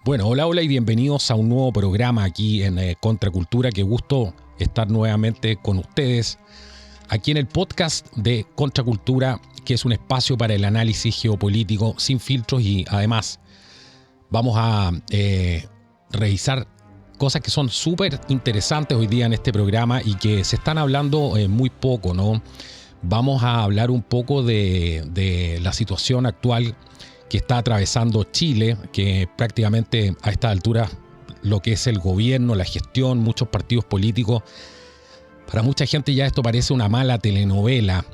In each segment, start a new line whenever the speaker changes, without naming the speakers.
Bueno, hola, hola y bienvenidos a un nuevo programa aquí en Contracultura. Qué gusto estar nuevamente con ustedes aquí en el podcast de Contracultura, que es un espacio para el análisis geopolítico sin filtros y además vamos a revisar cosas que son súper interesantes hoy día en este programa y que se están hablando muy poco, ¿no? Vamos a hablar un poco de la situación actual que está atravesando Chile, que prácticamente a esta altura lo que es el gobierno, la gestión, muchos partidos políticos, para mucha gente ya esto parece una mala telenovela,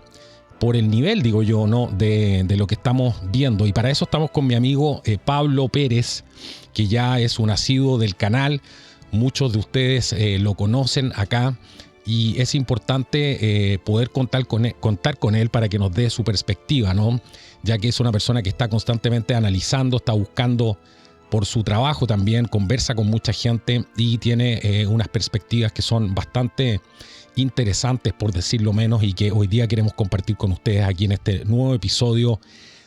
por el nivel, digo yo, ¿no? de lo que estamos viendo. Y para eso estamos con mi amigo Pablo Pérez, que ya es un asiduo del canal. Muchos de ustedes lo conocen acá y es importante poder contar con él para que nos dé su perspectiva, ¿no? Ya que es una persona que está constantemente analizando, está buscando por su trabajo también, conversa con mucha gente y tiene unas perspectivas que son bastante interesantes, por decirlo menos, y que hoy día queremos compartir con ustedes aquí en este nuevo episodio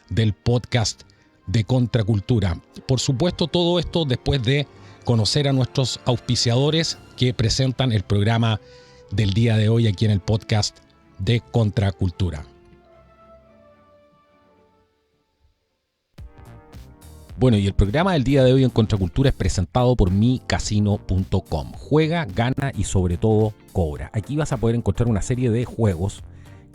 del podcast de Contracultura. Por supuesto, todo esto después de conocer a nuestros auspiciadores que presentan el programa del día de hoy aquí en el podcast de Contracultura. Bueno, y el programa del día de hoy en Contracultura es presentado por micasino.com. Juega, gana y sobre todo cobra. Aquí vas a poder encontrar una serie de juegos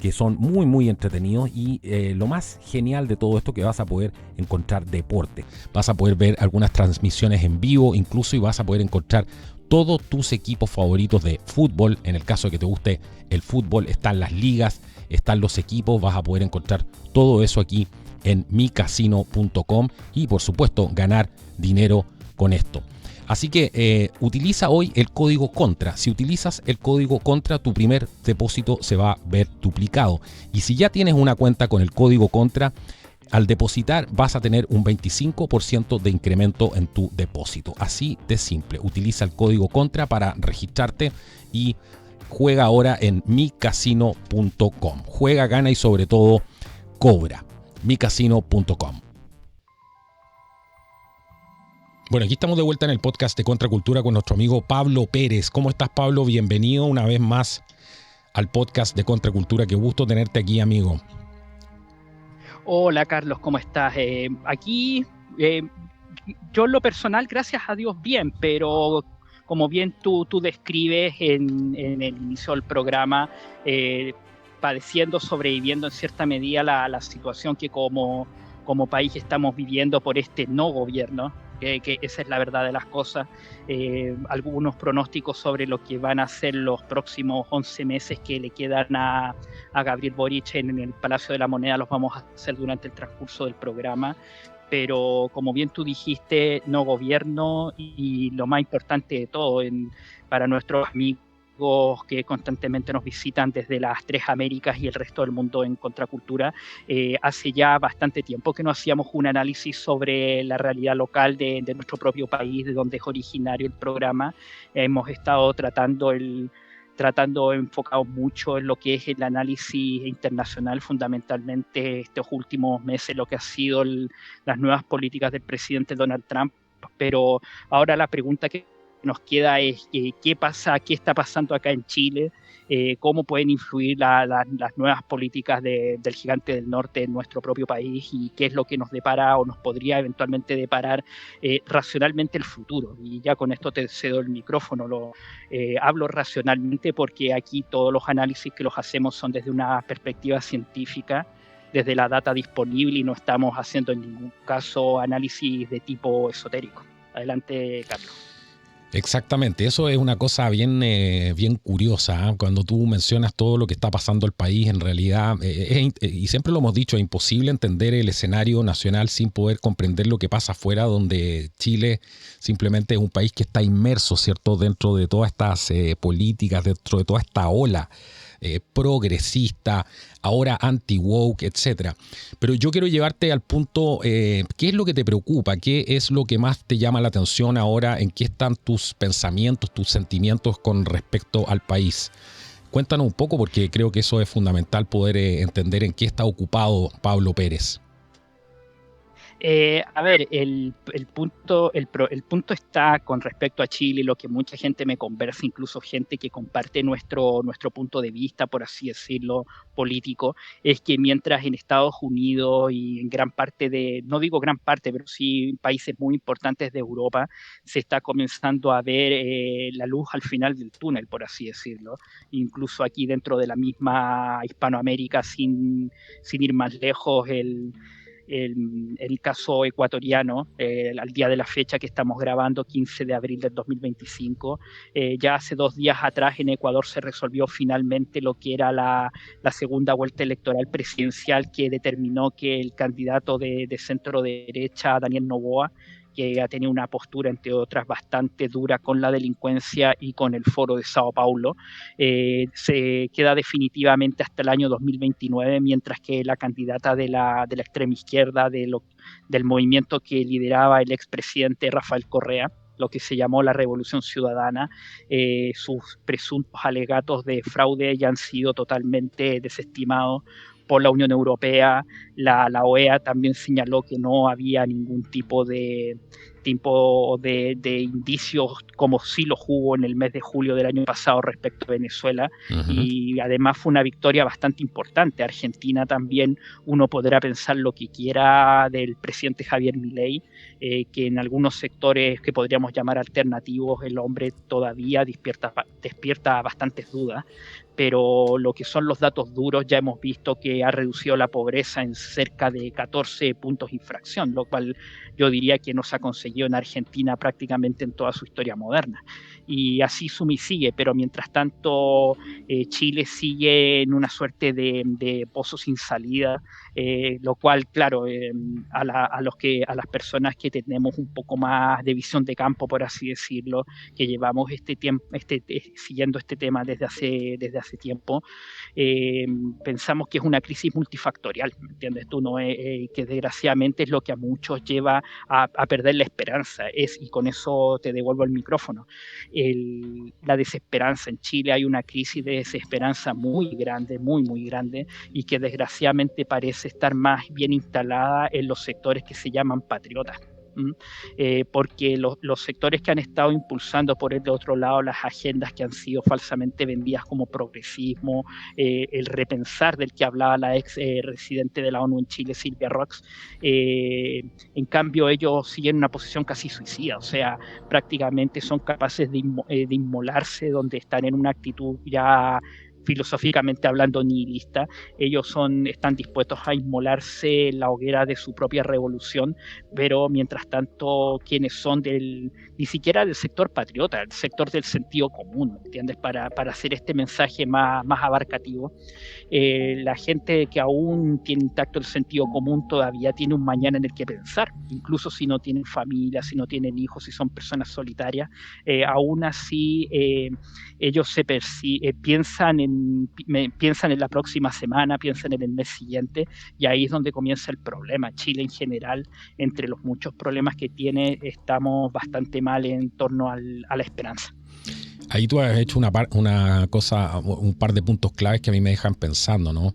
que son muy entretenidos y lo más genial de todo esto que vas a poder encontrar deporte. Vas a poder ver algunas transmisiones en vivo incluso y vas a poder encontrar todos tus equipos favoritos de fútbol. En el caso de que te guste el fútbol, están las ligas, están los equipos, vas a poder encontrar todo eso aquí en micasino.com y por supuesto ganar dinero con esto. Así que utiliza hoy el código CONTRA. Si utilizas el código CONTRA, tu primer depósito se va a ver duplicado. Y si ya tienes una cuenta con el código CONTRA, al depositar vas a tener un 25% de incremento en tu depósito. Así de simple. Utiliza el código CONTRA para registrarte y juega ahora en micasino.com. Juega, gana y sobre todo cobra. micasino.com. Bueno, aquí estamos de vuelta en el podcast de Contracultura con nuestro amigo Pablo Pérez. ¿Cómo estás, Pablo? Bienvenido una vez más al podcast de Contracultura. Qué gusto tenerte aquí, amigo.
Hola, Carlos, ¿cómo estás? Aquí, yo en lo personal, gracias a Dios, bien, pero como bien tú describes en el inicio del programa, padeciendo, sobreviviendo en cierta medida la situación que como país estamos viviendo por este no gobierno, que esa es la verdad de las cosas. Algunos pronósticos sobre lo que van a ser los próximos 11 meses que le quedan a Gabriel Boric en el Palacio de la Moneda los vamos a hacer durante el transcurso del programa. Pero como bien tú dijiste, no gobierno y lo más importante de todo para nuestros amigos que constantemente nos visitan desde las tres Américas y el resto del mundo en Contracultura, hace ya bastante tiempo que no hacíamos un análisis sobre la realidad local de nuestro propio país, de donde es originario el programa. Hemos estado tratando enfocado mucho en lo que es el análisis internacional, fundamentalmente estos últimos meses, lo que ha sido las nuevas políticas del presidente Donald Trump. Pero ahora la pregunta que nos queda es qué está pasando acá en Chile, cómo pueden influir las nuevas políticas del gigante del norte en nuestro propio país y qué es lo que nos depara o nos podría eventualmente deparar racionalmente el futuro. Y ya con esto te cedo el micrófono. Hablo racionalmente porque aquí todos los análisis que los hacemos son desde una perspectiva científica, desde la data disponible, y no estamos haciendo en ningún caso análisis de tipo esotérico. Adelante, Carlos.
Exactamente, eso es una cosa bien curiosa, ¿eh? Cuando tú mencionas todo lo que está pasando el país, en realidad, y siempre lo hemos dicho, es imposible entender el escenario nacional sin poder comprender lo que pasa afuera, donde Chile simplemente es un país que está inmerso, ¿cierto?, dentro de todas estas políticas, dentro de toda esta ola progresista, ahora anti-woke, etcétera. Pero yo quiero llevarte al punto, ¿qué es lo que te preocupa? ¿Qué es lo que más te llama la atención ahora? ¿En qué están tus pensamientos, tus sentimientos con respecto al país? Cuéntanos un poco, porque creo que eso es fundamental poder entender en qué está ocupado Pablo Pérez.
A ver, el punto está con respecto a Chile, lo que mucha gente me conversa, incluso gente que comparte nuestro punto de vista, por así decirlo, político, es que mientras en Estados Unidos y en gran parte no digo gran parte, pero sí países muy importantes de Europa, se está comenzando a ver la luz al final del túnel, por así decirlo. Incluso aquí dentro de la misma Hispanoamérica, sin ir más lejos, el caso ecuatoriano, al día de la fecha que estamos grabando, 15 de abril del 2025, ya hace 2 días atrás en Ecuador se resolvió finalmente lo que era la segunda vuelta electoral presidencial, que determinó que el candidato de centro derecha, Daniel Noboa, que ha tenido una postura, entre otras, bastante dura con la delincuencia y con el Foro de Sao Paulo, se queda definitivamente hasta el año 2029, mientras que la candidata de la extrema izquierda, del movimiento que lideraba el expresidente Rafael Correa, lo que se llamó la Revolución Ciudadana, sus presuntos alegatos de fraude ya han sido totalmente desestimados por la Unión Europea. La OEA también señaló que no había ningún tipo de indicios, como sí lo hubo en el mes de julio del año pasado respecto a Venezuela. Y además fue una victoria bastante importante. Argentina también, uno podrá pensar lo que quiera del presidente Javier Milei, que en algunos sectores que podríamos llamar alternativos el hombre todavía despierta bastantes dudas, pero lo que son los datos duros ya hemos visto que ha reducido la pobreza en cerca de 14 puntos de infracción, lo cual yo diría que no se ha conseguido en Argentina prácticamente en toda su historia moderna. Y así suma y sigue, pero mientras tanto Chile sigue en una suerte de pozo sin salida, lo cual, claro, a las personas que tenemos un poco más de visión de campo, por así decirlo, que llevamos siguiendo este tema desde hace tiempo, pensamos que es una crisis multifactorial, ¿me entiendes tú? ¿No? Que desgraciadamente es lo que a muchos lleva a perder la esperanza, y con eso te devuelvo el micrófono. La desesperanza en Chile, hay una crisis de desesperanza muy grande, muy grande, y que desgraciadamente parece estar más bien instalada en los sectores que se llaman patriotas. Porque los sectores que han estado impulsando por el otro lado las agendas que han sido falsamente vendidas como progresismo, el repensar del que hablaba la ex residente de la ONU en Chile, Silvia Rox, en cambio ellos siguen una posición casi suicida, o sea, prácticamente son capaces de inmolarse, donde están en una actitud ya filosóficamente hablando nihilista. Ellos están dispuestos a inmolarse en la hoguera de su propia revolución, pero mientras tanto quienes son ni siquiera del sector patriota, el sector del sentido común, ¿entiendes? Para hacer este mensaje más abarcativo, la gente que aún tiene intacto el sentido común todavía tiene un mañana en el que pensar, incluso si no tienen familia, si no tienen hijos, si son personas solitarias, aún así ellos piensan en la próxima semana, piensan en el mes siguiente, y ahí es donde comienza el problema. Chile en general, entre los muchos problemas que tiene, estamos bastante mal en torno a la esperanza.
Ahí tú has hecho un par de puntos claves que a mí me dejan pensando, ¿no?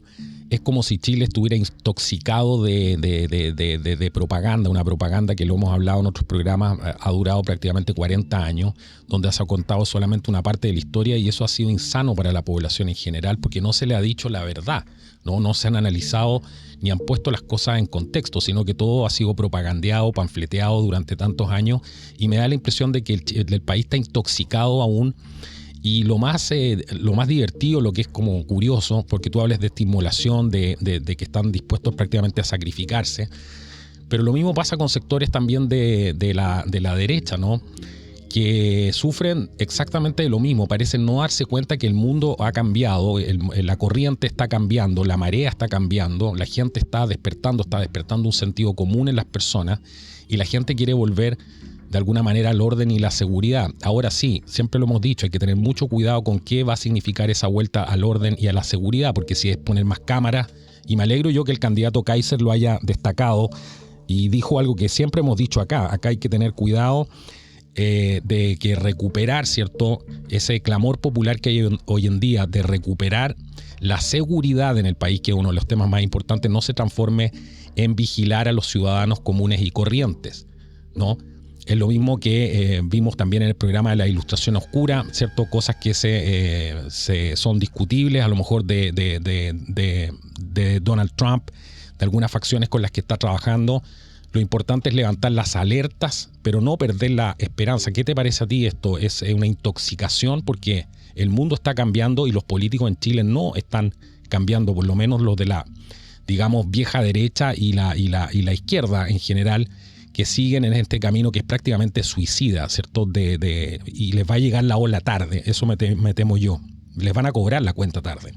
Es como si Chile estuviera intoxicado de propaganda, una propaganda que lo hemos hablado en otros programas, ha durado prácticamente 40 años, donde se ha contado solamente una parte de la historia, y eso ha sido insano para la población en general, porque no se le ha dicho la verdad, no se han analizado ni han puesto las cosas en contexto, sino que todo ha sido propagandeado, panfleteado durante tantos años, y me da la impresión de que el país está intoxicado aún. Y lo más divertido, lo que es como curioso, porque tú hablas de estimulación, de que están dispuestos prácticamente a sacrificarse, pero lo mismo pasa con sectores también de la derecha, ¿no? Que sufren exactamente lo mismo, parecen no darse cuenta que el mundo ha cambiado, la corriente está cambiando, la marea está cambiando, la gente está despertando un sentido común en las personas, y la gente quiere volver de alguna manera al orden y la seguridad. Ahora sí, siempre lo hemos dicho, hay que tener mucho cuidado con qué va a significar esa vuelta al orden y a la seguridad, porque si es poner más cámaras, y me alegro yo que el candidato Kaiser lo haya destacado y dijo algo que siempre hemos dicho acá hay que tener cuidado de que recuperar, ¿cierto?, ese clamor popular que hay hoy en día de recuperar la seguridad en el país, que es uno de los temas más importantes, no se transforme en vigilar a los ciudadanos comunes y corrientes, ¿no? Es lo mismo que vimos también en el programa de la Ilustración Oscura, ¿cierto? Cosas que son discutibles, a lo mejor de Donald Trump, de algunas facciones con las que está trabajando. Lo importante es levantar las alertas, pero no perder la esperanza. ¿Qué te parece a ti esto? ¿Es una intoxicación? Porque el mundo está cambiando y los políticos en Chile no están cambiando, por lo menos los de la, digamos, vieja derecha y la izquierda en general, que siguen en este camino que es prácticamente suicida, ¿cierto? Y les va a llegar la ola tarde, eso me temo yo. Les van a cobrar la cuenta tarde.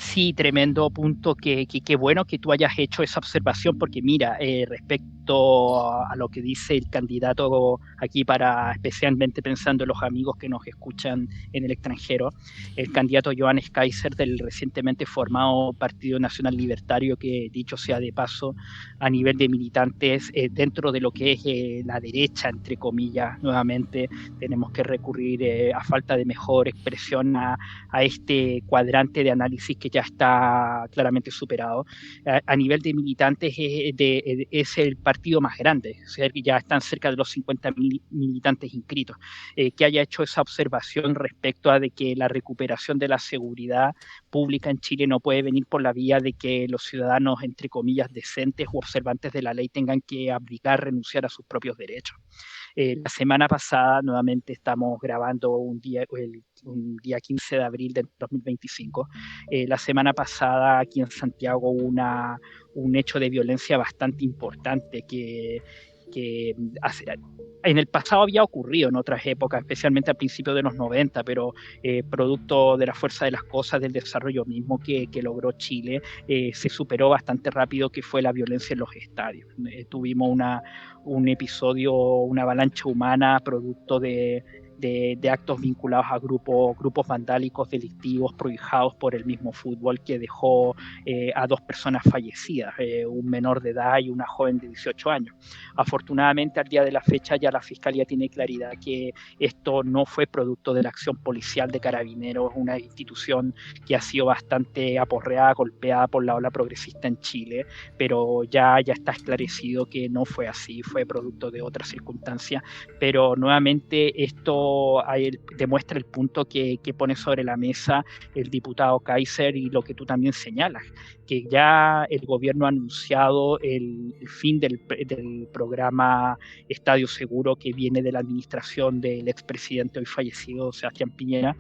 Sí, tremendo punto. Qué bueno que tú hayas hecho esa observación, porque mira, respecto a lo que dice el candidato aquí, especialmente pensando en los amigos que nos escuchan en el extranjero, el candidato Johannes Kaiser del recientemente formado Partido Nacional Libertario, que dicho sea de paso, a nivel de militantes, dentro de lo que es la derecha, entre comillas, nuevamente tenemos que recurrir a falta de mejor expresión a este cuadrante de análisis que ya está claramente superado. A nivel de militantes es el partido más grande, o sea, ya están cerca de los 50.000 militantes inscritos. Que haya hecho esa observación respecto a de que la recuperación de la seguridad pública en Chile no puede venir por la vía de que los ciudadanos, entre comillas, decentes u observantes de la ley tengan que abdicar, renunciar a sus propios derechos. La semana pasada, nuevamente estamos grabando un día 15 de abril de 2025, la semana pasada aquí en Santiago hubo un hecho de violencia bastante importante que en el pasado había ocurrido en otras épocas, especialmente al principio de los 90, pero producto de la fuerza de las cosas, del desarrollo mismo que logró Chile, se superó bastante rápido, que fue la violencia en los estadios. Tuvimos un episodio, una avalancha humana producto de actos vinculados a grupos vandálicos delictivos prohijados por el mismo fútbol, que dejó a 2 personas fallecidas, un menor de edad y una joven de 18 años. Afortunadamente, al día de la fecha ya la Fiscalía tiene claridad que esto no fue producto de la acción policial de Carabineros, una institución que ha sido bastante aporreada, golpeada por la ola progresista en Chile, pero ya está esclarecido que no fue así, fue producto de otras circunstancias. Pero nuevamente esto demuestra el punto que pone sobre la mesa el diputado Kaiser, y lo que tú también señalas, que ya el gobierno ha anunciado el fin del programa Estadio Seguro, que viene de la administración del expresidente hoy fallecido Sebastián Piñera,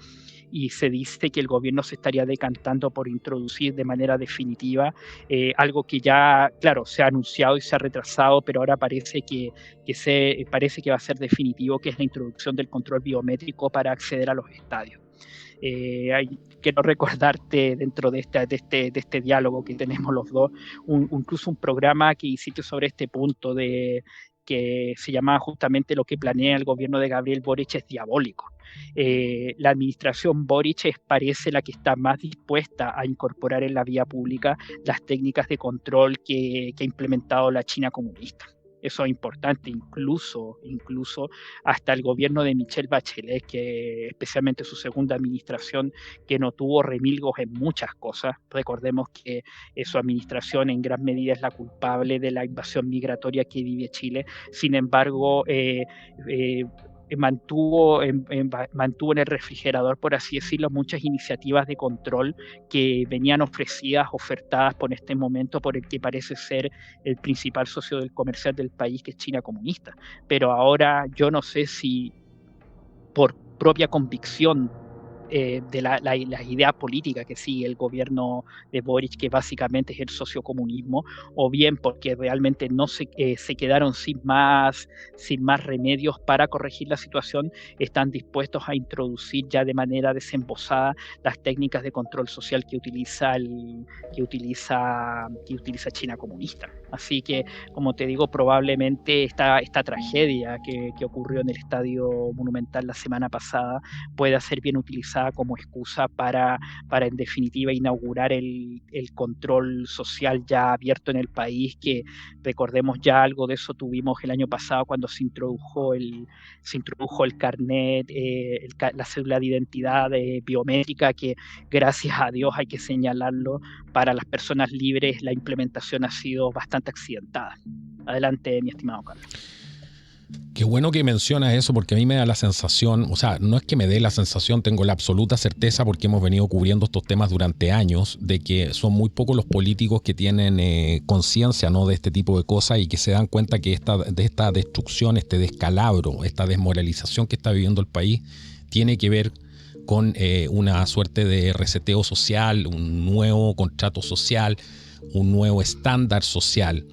y se dice que el gobierno se estaría decantando por introducir de manera definitiva algo que ya, claro, se ha anunciado y se ha retrasado, pero ahora parece que va a ser definitivo, que es la introducción del control biométrico para acceder a los estadios. Quiero recordarte, dentro de este diálogo que tenemos los dos, incluso un programa que hiciste sobre este punto, que se llamaba justamente "Lo que planea el gobierno de Gabriel Boric es diabólico". La administración Boric parece la que está más dispuesta a incorporar en la vía pública las técnicas de control que ha implementado la China comunista. Eso es importante, incluso hasta el gobierno de Michelle Bachelet, que especialmente su segunda administración, que no tuvo remilgos en muchas cosas. Recordemos que su administración en gran medida es la culpable de la invasión migratoria que vive Chile. Sin embargo, mantuvo en el refrigerador, por así decirlo, muchas iniciativas de control que venían ofertadas por este momento, por el que parece ser el principal socio comercial del país, que es China comunista. Pero ahora yo no sé si por propia convicción de la idea política que sigue el gobierno de Boric, que básicamente es el sociocomunismo, o bien porque realmente no se quedaron sin más remedios para corregir la situación, están dispuestos a introducir ya de manera desembosada las técnicas de control social que utiliza China comunista. Así que, como te digo, probablemente esta tragedia que ocurrió en el Estadio Monumental la semana pasada pueda ser bien utilizada pasada como excusa para en definitiva inaugurar el control social ya abierto en el país, que recordemos ya algo de eso tuvimos el año pasado cuando se introdujo el carnet, la cédula de identidad biométrica, que gracias a Dios, hay que señalarlo, para las personas libres la implementación ha sido bastante accidentada. Adelante, mi estimado Carlos.
Qué bueno que mencionas eso, porque a mí me da la sensación, o sea, no es que me dé la sensación, tengo la absoluta certeza, porque hemos venido cubriendo estos temas durante años, de que son muy pocos los políticos que tienen conciencia, ¿no?, de este tipo de cosas, y que se dan cuenta que de esta destrucción, este descalabro, esta desmoralización que está viviendo el país, tiene que ver con una suerte de reseteo social, un nuevo contrato social, un nuevo estándar social,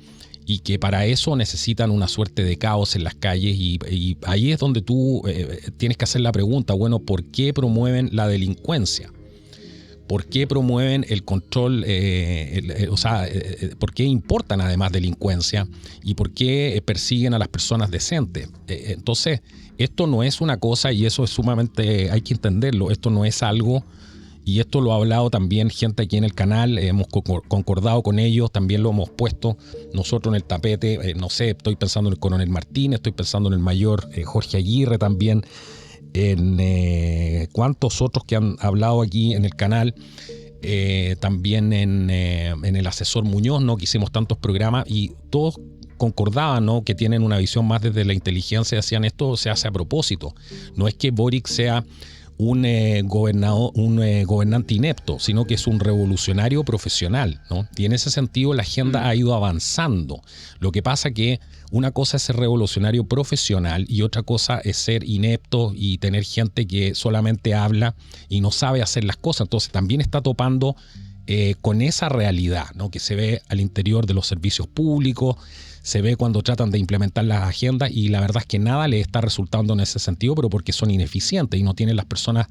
y que para eso necesitan una suerte de caos en las calles, y ahí es donde tú tienes que hacer la pregunta, bueno, ¿por qué promueven la delincuencia? ¿Por qué promueven el control? ¿Por qué importan además delincuencia? ¿Y por qué persiguen a las personas decentes? Entonces, esto no es una cosa, y eso es sumamente, hay que entenderlo, esto no es algo. Y esto lo ha hablado también gente aquí en el canal, hemos concordado con ellos, también lo hemos puesto nosotros en el tapete, no sé, estoy pensando en el coronel Martínez, estoy pensando en el mayor Jorge Aguirre también, en cuántos otros que han hablado aquí en el canal, también en el asesor Muñoz, ¿no?, que hicimos tantos programas, y todos concordaban, ¿no?, que tienen una visión más desde la inteligencia, decían esto se hace a propósito, no es que Boric sea un gobernante inepto, sino que es un revolucionario profesional, ¿no? Y en ese sentido la agenda ha ido avanzando. Lo que pasa que una cosa es ser revolucionario profesional y otra cosa es ser inepto y tener gente que solamente habla y no sabe hacer las cosas. Entonces también está topando con esa realidad, ¿no?, que se ve al interior de los servicios públicos, se ve cuando tratan de implementar las agendas, y la verdad es que nada les está resultando en ese sentido, pero porque son ineficientes y no tienen las personas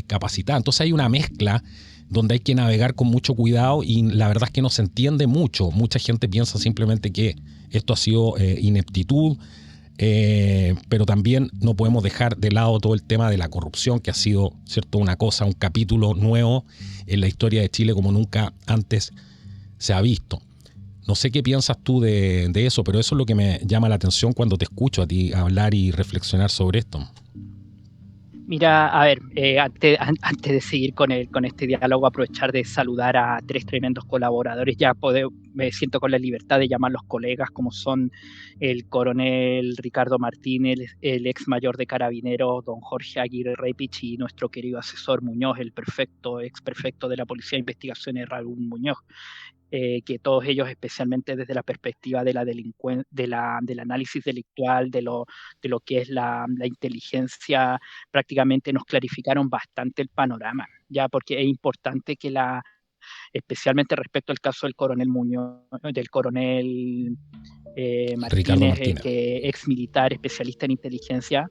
capacitadas. Entonces hay una mezcla donde hay que navegar con mucho cuidado, y la verdad es que no se entiende mucho. Mucha gente piensa simplemente que esto ha sido ineptitud, pero también no podemos dejar de lado todo el tema de la corrupción, que ha sido, ¿cierto?, una cosa, un capítulo nuevo en la historia de Chile como nunca antes se ha visto. No sé qué piensas tú de eso, pero eso es lo que me llama la atención cuando te escucho a ti hablar y reflexionar sobre esto.
Mira, a ver, antes de seguir con este diálogo, aprovechar de saludar a tres tremendos colaboradores. Me siento con la libertad de llamarlos colegas, como son el coronel Ricardo Martínez, el ex mayor de Carabineros, don Jorge Aguirre Reipich, y nuestro querido asesor Muñoz, el ex prefecto de la Policía de Investigaciones, Raúl Muñoz. Que todos ellos, especialmente desde la perspectiva de del análisis delictual, de lo que es la inteligencia, prácticamente nos clarificaron bastante el panorama, ya, porque es importante que especialmente respecto al caso del coronel Muñoz, del coronel Martínez, que ex militar, especialista en inteligencia,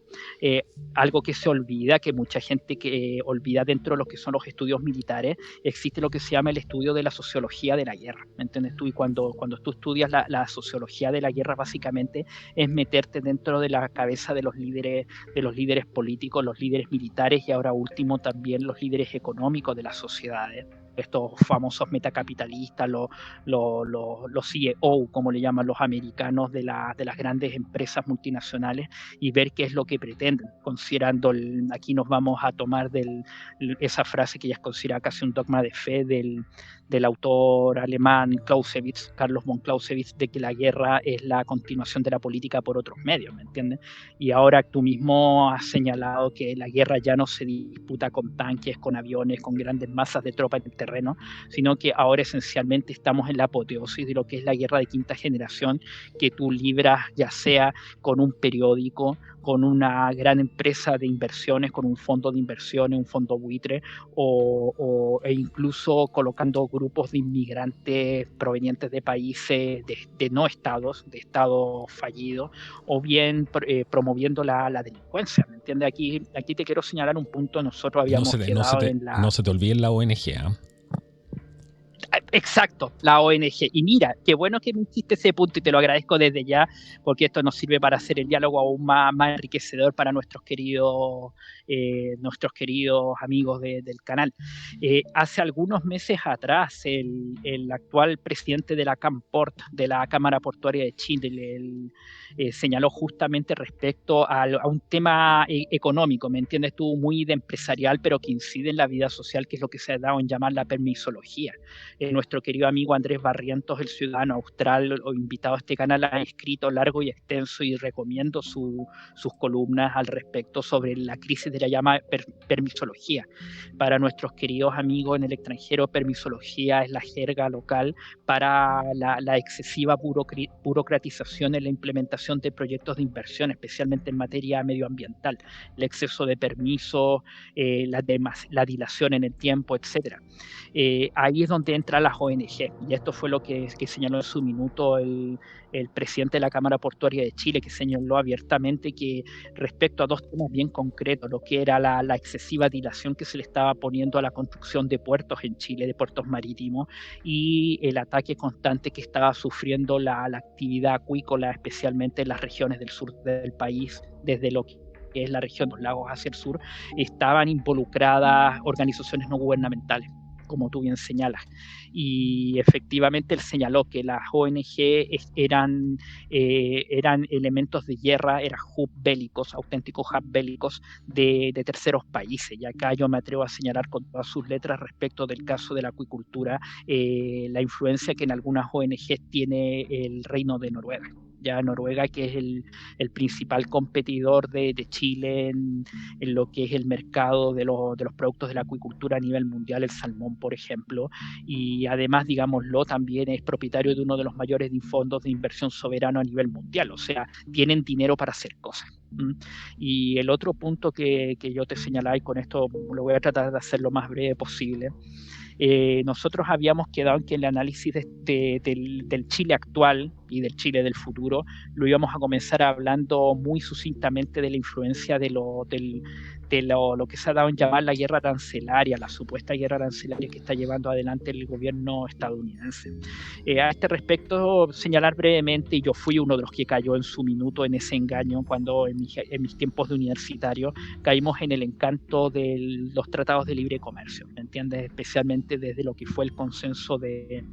algo que se olvida, que mucha gente que olvida dentro de lo que son los estudios militares, existe lo que se llama el estudio de la sociología de la guerra, ¿me entiendes tú? Y cuando tú estudias la sociología de la guerra, básicamente es meterte dentro de la cabeza de los líderes políticos, los líderes militares, y ahora último también los líderes económicos de las sociedades. Estos famosos metacapitalistas, los CEO, como le llaman los americanos, de las grandes empresas multinacionales, y ver qué es lo que pretenden, considerando, aquí nos vamos a tomar esa frase que ya es considerada casi un dogma de fe del autor alemán Clausewitz, Carlos von Clausewitz, de que la guerra es la continuación de la política por otros medios, ¿me entiendes? Y ahora tú mismo has señalado que la guerra ya no se disputa con tanques, con aviones, con grandes masas de tropas en el terreno, sino que ahora esencialmente estamos en la apoteosis de lo que es la guerra de quinta generación, que tú libras ya sea con un periódico, con una gran empresa de inversiones, con un fondo de inversiones, un fondo buitre, e incluso colocando grupos de inmigrantes provenientes de países de no estados, de estados fallidos, o bien promoviendo la delincuencia, ¿me entiendes? Aquí te quiero señalar un punto. Nosotros habíamos quedado en la...
No se te olvide la ONG, ¿eh?
Exacto, la ONG. Y mira, qué bueno que me hiciste ese punto y te lo agradezco desde ya, porque esto nos sirve para hacer el diálogo aún más enriquecedor para nuestros queridos amigos del canal. Hace algunos meses atrás, el actual presidente de la CAMPORT, de la Cámara Portuaria de Chile, señaló justamente respecto a un tema económico, ¿me entiendes tú? Muy de empresarial, pero que incide en la vida social, que es lo que se ha dado en llamar la permisología. Nuestro querido amigo Andrés Barrientos, el ciudadano austral o invitado a este canal, ha escrito largo y extenso y recomiendo sus columnas al respecto sobre la crisis de la llamada permisología. Para nuestros queridos amigos en el extranjero, permisología es la jerga local para la excesiva burocratización en la implementación de proyectos de inversión, especialmente en materia medioambiental, el exceso de permisos, la dilación en el tiempo, etc. Ahí es donde entran las ONG, y esto fue lo que señaló en su minuto el presidente de la Cámara Portuaria de Chile, que señaló abiertamente que respecto a dos temas bien concretos, lo que era la excesiva dilación que se le estaba poniendo a la construcción de puertos en Chile, de puertos marítimos, y el ataque constante que estaba sufriendo la actividad acuícola, especialmente en las regiones del sur del país, desde lo que es la región de los lagos hacia el sur, estaban involucradas organizaciones no gubernamentales, como tú bien señalas. Y efectivamente él señaló que las ONG eran elementos de guerra, eran hubs bélicos, auténticos hubs bélicos de terceros países. Y acá yo me atrevo a señalar con todas sus letras respecto del caso de la acuicultura, la influencia que en algunas ONGs tiene el Reino de Noruega. Ya Noruega, que es el principal competidor de Chile en lo que es el mercado de los productos de la acuicultura a nivel mundial, el salmón, por ejemplo, y además, digámoslo, también es propietario de uno de los mayores fondos de inversión soberano a nivel mundial, o sea, tienen dinero para hacer cosas. Y el otro punto que yo te señalaba, y con esto lo voy a tratar de hacer lo más breve posible, nosotros habíamos quedado en que el análisis del Chile actual y del Chile del futuro lo íbamos a comenzar hablando muy sucintamente de la influencia de lo que se ha dado en llamar la guerra arancelaria, la supuesta guerra arancelaria que está llevando adelante el gobierno estadounidense. A este respecto, señalar brevemente, y yo fui uno de los que cayó en su minuto en ese engaño cuando en mis tiempos de universitario caímos en el encanto de los tratados de libre comercio, ¿me entiendes? Especialmente desde lo que fue el consenso de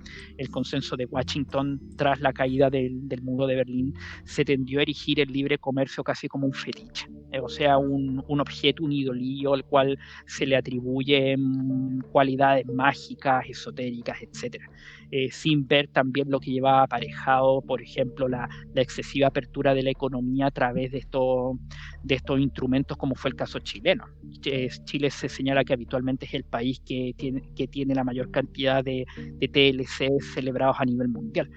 Washington tras la caída del muro de Berlín, se tendió a erigir el libre comercio casi como un fetiche, o sea, un objeto, un idolillo al cual se le atribuyen cualidades mágicas, esotéricas, etcétera. Sin ver también lo que llevaba aparejado, por ejemplo, la excesiva apertura de la economía a través de estos instrumentos, como fue el caso chileno. Chile se señala que habitualmente es el país que tiene la mayor cantidad de TLC celebrados a nivel mundial.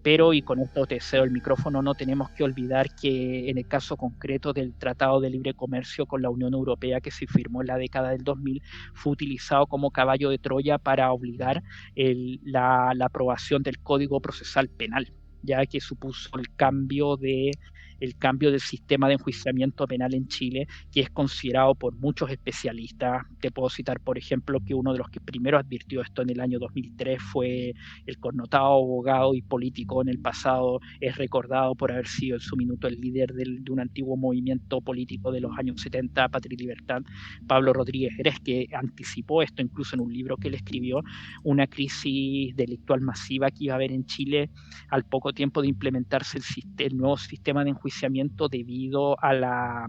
Pero, y con esto te cedo el micrófono, no tenemos que olvidar que en el caso concreto del Tratado de Libre Comercio con la Unión Europea, que se firmó en la década del 2000, fue utilizado como caballo de Troya para obligar la aprobación del Código Procesal Penal, ya que supuso el cambio del sistema de enjuiciamiento penal en Chile, que es considerado por muchos especialistas. Te puedo citar, por ejemplo, que uno de los que primero advirtió esto en el año 2003 fue el connotado abogado y político en el pasado, es recordado por haber sido en su minuto el líder de un antiguo movimiento político de los años 70, Patria y Libertad, Pablo Rodríguez Jerez, que anticipó esto incluso en un libro que él escribió, una crisis delictual masiva que iba a haber en Chile al poco tiempo de implementarse el nuevo sistema de enjuiciamiento debido a las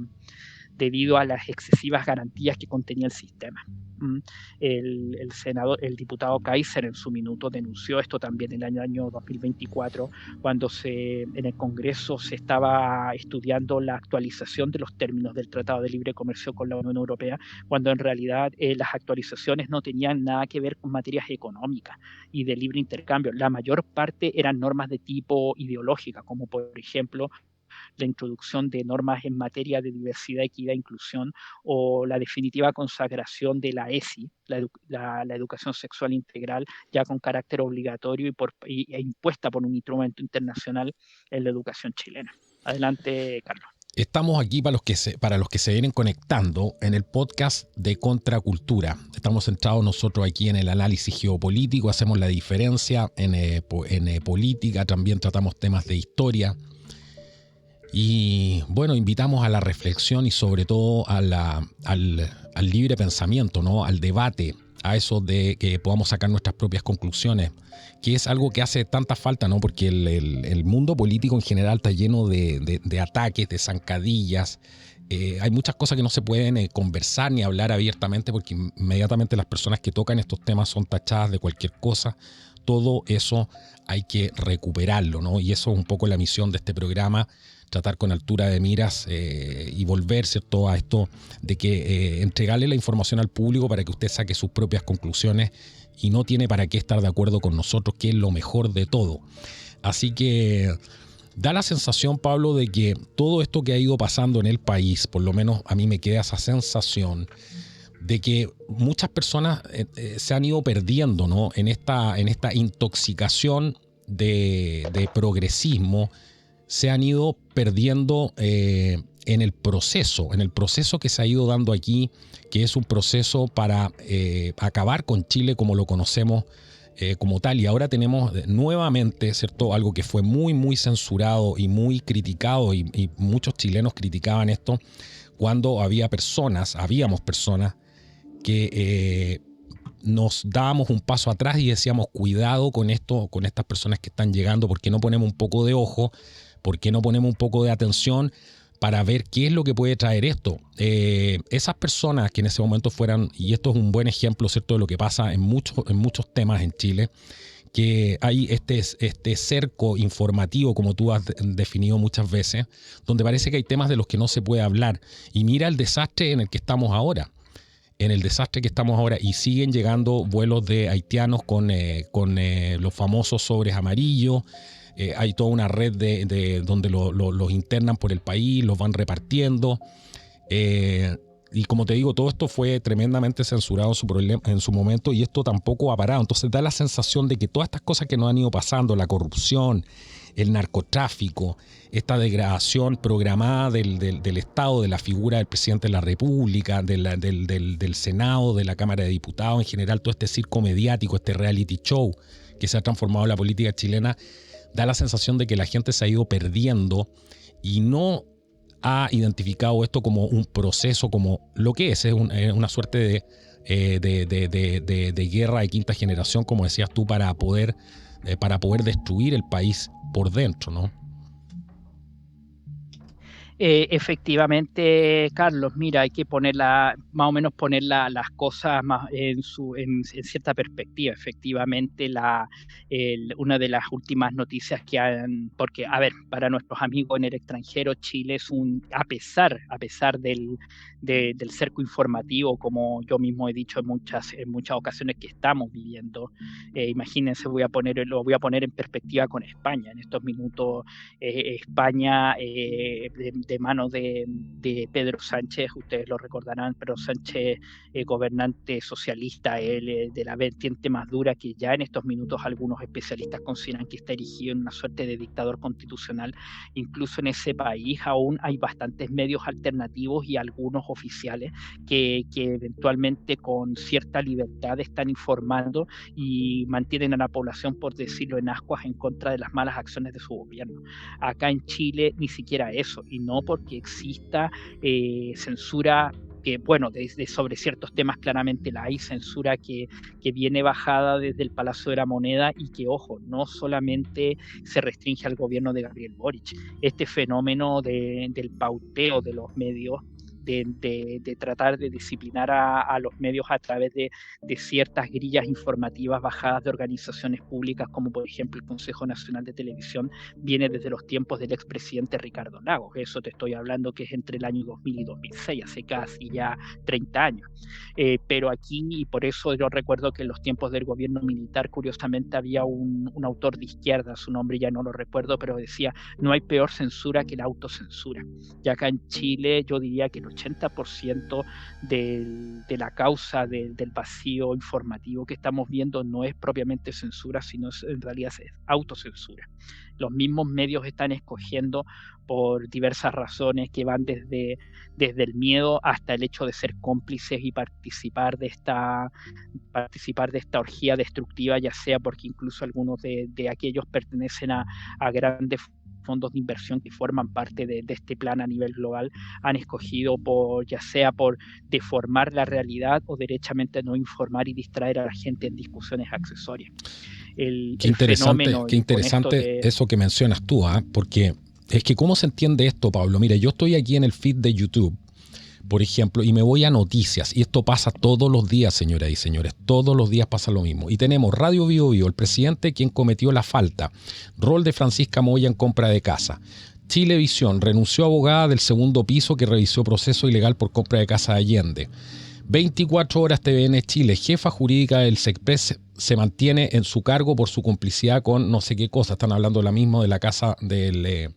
excesivas garantías que contenía el sistema. El diputado Kaiser en su minuto denunció esto también en el año 2024, cuando en el Congreso se estaba estudiando la actualización de los términos del Tratado de Libre Comercio con la Unión Europea, cuando en realidad las actualizaciones no tenían nada que ver con materias económicas y de libre intercambio. La mayor parte eran normas de tipo ideológica, como por ejemplo la introducción de normas en materia de diversidad, equidad e inclusión, o la definitiva consagración de la ESI, la educación sexual integral, ya con carácter obligatorio e impuesta por un instrumento internacional en la educación chilena. Adelante, Carlos.
Estamos aquí para los que se vienen conectando en el podcast de Contracultura. Estamos centrados nosotros aquí en el análisis geopolítico, hacemos la diferencia en política, también tratamos temas de historia. Y bueno, invitamos a la reflexión y sobre todo al libre pensamiento, ¿no? Al debate, a eso de que podamos sacar nuestras propias conclusiones, que es algo que hace tanta falta, ¿no? Porque el mundo político en general está lleno de ataques, de zancadillas. Hay muchas cosas que no se pueden conversar ni hablar abiertamente porque inmediatamente las personas que tocan estos temas son tachadas de cualquier cosa. Todo eso hay que recuperarlo, ¿no? Y eso es un poco la misión de este programa, tratar con altura de miras y volver, ¿cierto?, a esto de que entregarle la información al público para que usted saque sus propias conclusiones y no tiene para qué estar de acuerdo con nosotros, que es lo mejor de todo. Así que da la sensación, Pablo, de que todo esto que ha ido pasando en el país, por lo menos a mí me queda esa sensación de que muchas personas se han ido perdiendo, ¿no? en esta intoxicación de progresismo, se han ido perdiendo en el proceso que se ha ido dando aquí, que es un proceso para acabar con Chile como lo conocemos como tal. Y ahora tenemos nuevamente, ¿cierto?, algo que fue muy, muy censurado y muy criticado, y muchos chilenos criticaban esto cuando habíamos personas que nos dábamos un paso atrás y decíamos cuidado con esto, con estas personas que están llegando, ¿por qué no ponemos un poco de ojo? ¿Por qué no ponemos un poco de atención para ver qué es lo que puede traer esto? Esas personas que en ese momento fueran, y esto es un buen ejemplo, ¿cierto?, de lo que pasa en muchos temas en Chile, que hay este cerco informativo, como tú has definido muchas veces, donde parece que hay temas de los que no se puede hablar. Y mira el desastre en el que estamos ahora. Y siguen llegando vuelos de haitianos con los famosos sobres amarillos. Hay toda una red de donde los internan por el país, los van repartiendo. Y como te digo, todo esto fue tremendamente censurado en su momento, y esto tampoco ha parado. Entonces da la sensación de que todas estas cosas que nos han ido pasando, la corrupción, el narcotráfico, esta degradación programada del Estado, de la figura del presidente de la República, del Senado, de la Cámara de Diputados, en general todo este circo mediático, este reality show que se ha transformado en la política chilena, da la sensación de que la gente se ha ido perdiendo y no ha identificado esto como un proceso, como lo que es una suerte de guerra de quinta generación, como decías tú, para poder destruir el país por dentro, ¿no?
Efectivamente, Carlos, mira, hay que más o menos poner las cosas más en cierta perspectiva. Efectivamente, una de las últimas noticias porque, a ver, para nuestros amigos en el extranjero, Chile es a pesar del cerco informativo, como yo mismo he dicho en muchas ocasiones que estamos viviendo. Imagínense, lo voy a poner en perspectiva con España. En estos minutos, España, de manos de Pedro Sánchez, ustedes lo recordarán, Pedro Sánchez, gobernante socialista, él de la vertiente más dura, que ya en estos minutos algunos especialistas consideran que está erigido en una suerte de dictador constitucional. Incluso en ese país aún hay bastantes medios alternativos y algunos oficiales que eventualmente con cierta libertad están informando y mantienen a la población, por decirlo en ascuas, en contra de las malas acciones de su gobierno. Acá en Chile ni siquiera eso, y no porque exista censura, que bueno, sobre ciertos temas claramente la hay, censura que viene bajada desde el Palacio de la Moneda y que, ojo, no solamente se restringe al gobierno de Gabriel Boric. Este fenómeno del pauteo de los medios, de tratar de disciplinar a los medios a través de ciertas grillas informativas bajadas de organizaciones públicas, como por ejemplo el Consejo Nacional de Televisión, viene desde los tiempos del expresidente Ricardo Lagos. Eso te estoy hablando que es entre el año 2000 y 2006, hace casi ya 30 años. Pero aquí, y por eso yo recuerdo que en los tiempos del gobierno militar, curiosamente, había un autor de izquierda, su nombre ya no lo recuerdo, pero decía: no hay peor censura que la autocensura. Y acá en Chile yo diría que el 80% de la causa del vacío informativo que estamos viendo no es propiamente censura, sino en realidad es autocensura. Los mismos medios están escogiendo por diversas razones que van desde el miedo hasta el hecho de ser cómplices y participar de esta orgía destructiva, ya sea porque incluso algunos de aquellos pertenecen a grandes fondos de inversión que forman parte de este plan a nivel global, han escogido ya sea por deformar la realidad o derechamente no informar y distraer a la gente en discusiones accesorias.
Qué interesante eso que mencionas tú, porque es que ¿cómo se entiende esto, Pablo? Mira, yo estoy aquí en el feed de YouTube, por ejemplo, y me voy a noticias, y esto pasa todos los días, señoras y señores, todos los días pasa lo mismo. Y tenemos Radio Bio Bio, el presidente quien cometió la falta, rol de Francisca Moya en compra de casa. Chilevisión, renunció abogada del segundo piso que revisó proceso ilegal por compra de casa de Allende. 24 horas TVN Chile, jefa jurídica del SECPRES se mantiene en su cargo por su complicidad con no sé qué cosa. Están hablando de la misma de la casa de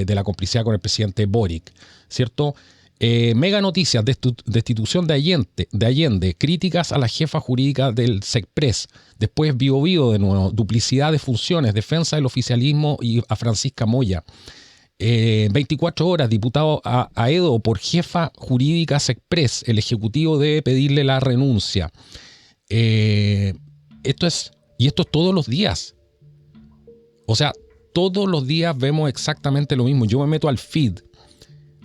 la complicidad con el presidente Boric, ¿cierto? Mega noticias, destitución de Allende, críticas a la jefa jurídica del SECPRES, después Bio Bio de nuevo, duplicidad de funciones, defensa del oficialismo y a Francisca Moya. 24 horas, diputado a Edo por jefa jurídica SECPRES, el ejecutivo debe pedirle la renuncia. Esto es todos los días. O sea, todos los días vemos exactamente lo mismo. Yo me meto al feed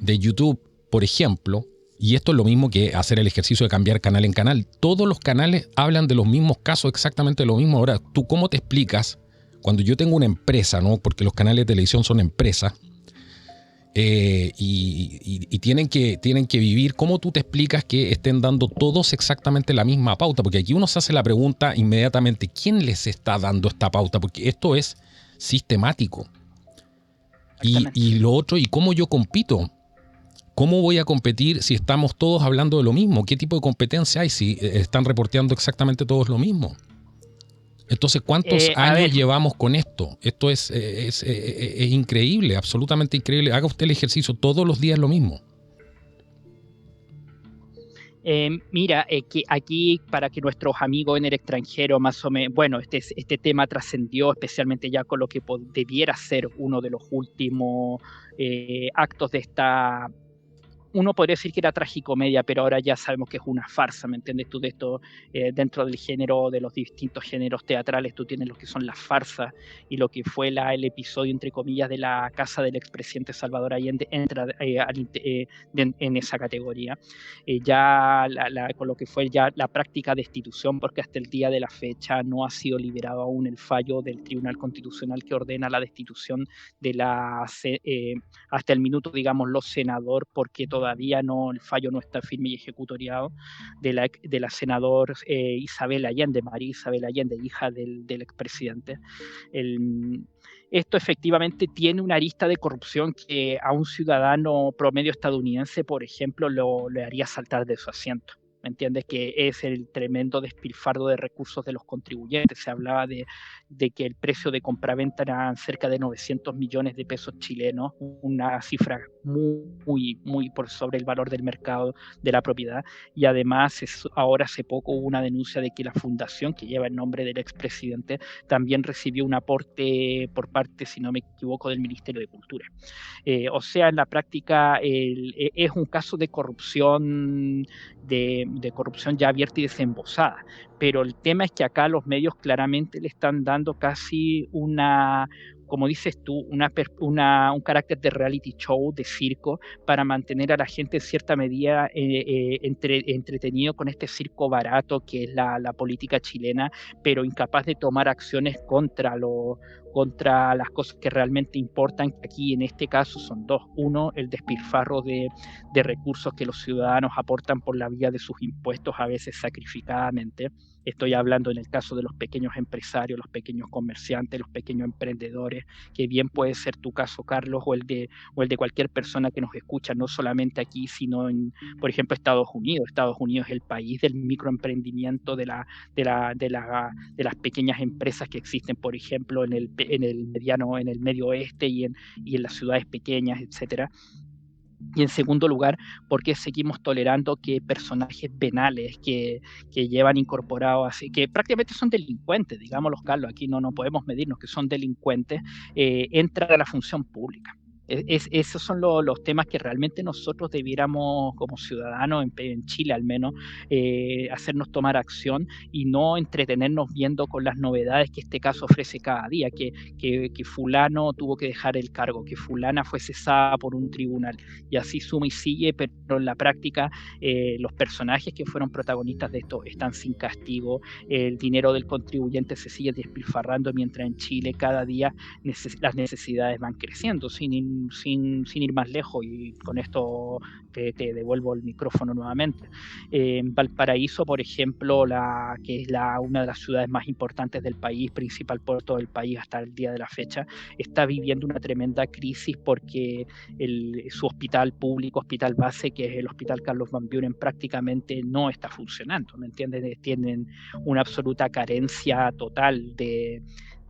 de YouTube, por ejemplo, y esto es lo mismo que hacer el ejercicio de cambiar canal en canal. Todos los canales hablan de los mismos casos, exactamente lo mismo. Ahora, ¿tú cómo te explicas cuando yo tengo una empresa, ¿no? Porque los canales de televisión son empresas, y tienen que vivir? ¿Cómo tú te explicas que estén dando todos exactamente la misma pauta? Porque aquí uno se hace la pregunta inmediatamente, ¿quién les está dando esta pauta? Porque esto es sistemático. Y lo otro, ¿y cómo yo compito? ¿Cómo voy a competir si estamos todos hablando de lo mismo? ¿Qué tipo de competencia hay si están reporteando exactamente todos lo mismo? Entonces, ¿cuántos años llevamos con esto? Esto es increíble, absolutamente increíble. Haga usted el ejercicio todos los días lo mismo.
Mira, que aquí para que nuestros amigos en el extranjero más o menos, bueno, este tema trascendió especialmente ya con lo que debiera ser uno de los últimos actos de esta... Uno podría decir que era tragicomedia, pero ahora ya sabemos que es una farsa, ¿me entiendes? Tú de esto, dentro del género, de los distintos géneros teatrales, tú tienes lo que son las farsas y lo que fue el episodio, entre comillas, de la casa del expresidente Salvador Allende entra en esa categoría. Ya con lo que fue ya la práctica de destitución, porque hasta el día de la fecha no ha sido liberado aún el fallo del Tribunal Constitucional que ordena la destitución de hasta el minuto, digámoslo, senador, porque todavía no, el fallo no está firme y ejecutoriado, de la senadora Isabel Allende, María Isabel Allende, hija del expresidente. Esto efectivamente tiene una arista de corrupción que a un ciudadano promedio estadounidense, por ejemplo, le haría saltar de su asiento. ¿Me entiendes? Que es el tremendo despilfarro de recursos de los contribuyentes. Se hablaba de que el precio de compraventa era cerca de 900 millones de pesos chilenos, una cifra muy, muy por sobre el valor del mercado de la propiedad. Y además, ahora hace poco hubo una denuncia de que la fundación que lleva el nombre del expresidente también recibió un aporte por parte, si no me equivoco, del Ministerio de Cultura. O sea, en la práctica es un caso de corrupción, de corrupción ya abierta y desembosada. Pero el tema es que acá los medios claramente le están dando casi como dices tú, un carácter de reality show, de circo, para mantener a la gente en cierta medida entretenido con este circo barato que es la política chilena, pero incapaz de tomar acciones contra las cosas que realmente importan, que aquí en este caso son dos. Uno, el despilfarro de recursos que los ciudadanos aportan por la vía de sus impuestos, a veces sacrificadamente. Estoy hablando en el caso de los pequeños empresarios, los pequeños comerciantes, los pequeños emprendedores, que bien puede ser tu caso, Carlos, o el de cualquier persona que nos escucha, no solamente aquí, sino en, por ejemplo, Estados Unidos. Estados Unidos es el país del microemprendimiento, de las pequeñas empresas que existen, por ejemplo, en el medio oeste y en las ciudades pequeñas, etcétera. Y en segundo lugar, porque seguimos tolerando que personajes venales que llevan incorporados, así que prácticamente son delincuentes, digámoslo, Carlos, aquí no podemos medirnos que son delincuentes, entran a la función pública. Esos son los temas que realmente nosotros debiéramos, como ciudadanos, en Chile al menos, hacernos tomar acción y no entretenernos viendo con las novedades que este caso ofrece cada día, que fulano tuvo que dejar el cargo, que fulana fue cesada por un tribunal, y así suma y sigue, pero en la práctica los personajes que fueron protagonistas de esto están sin castigo, el dinero del contribuyente se sigue despilfarrando, mientras en Chile cada día las necesidades van creciendo, sin ir más lejos, y con esto te devuelvo el micrófono nuevamente. En Valparaíso, por ejemplo, que es una de las ciudades más importantes del país, principal puerto del país hasta el día de la fecha, está viviendo una tremenda crisis porque su hospital público, hospital base, que es el Hospital Carlos Van Buren, prácticamente no está funcionando, ¿me entienden? Tienen una absoluta carencia total de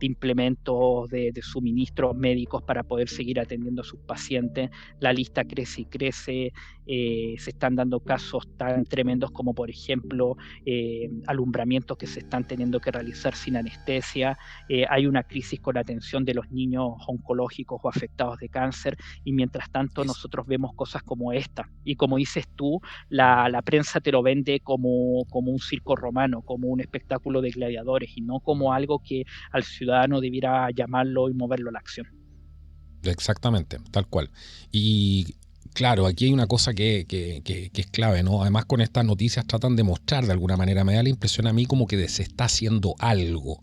implementos, de suministros médicos para poder seguir atendiendo a sus pacientes. La lista crece y crece. Se están dando casos tan tremendos como, por ejemplo, alumbramientos que se están teniendo que realizar sin anestesia. Hay una crisis con la atención de los niños oncológicos o afectados de cáncer, y mientras tanto nosotros vemos cosas como esta. Y como dices tú, la prensa te lo vende como un circo romano, como un espectáculo de gladiadores, y no como algo que al ciudadano debiera llamarlo y moverlo a la acción.
Exactamente, tal cual. Y claro, aquí hay una cosa que es clave, ¿no? Además, con estas noticias tratan de mostrar de alguna manera, me da la impresión a mí como que se está haciendo algo,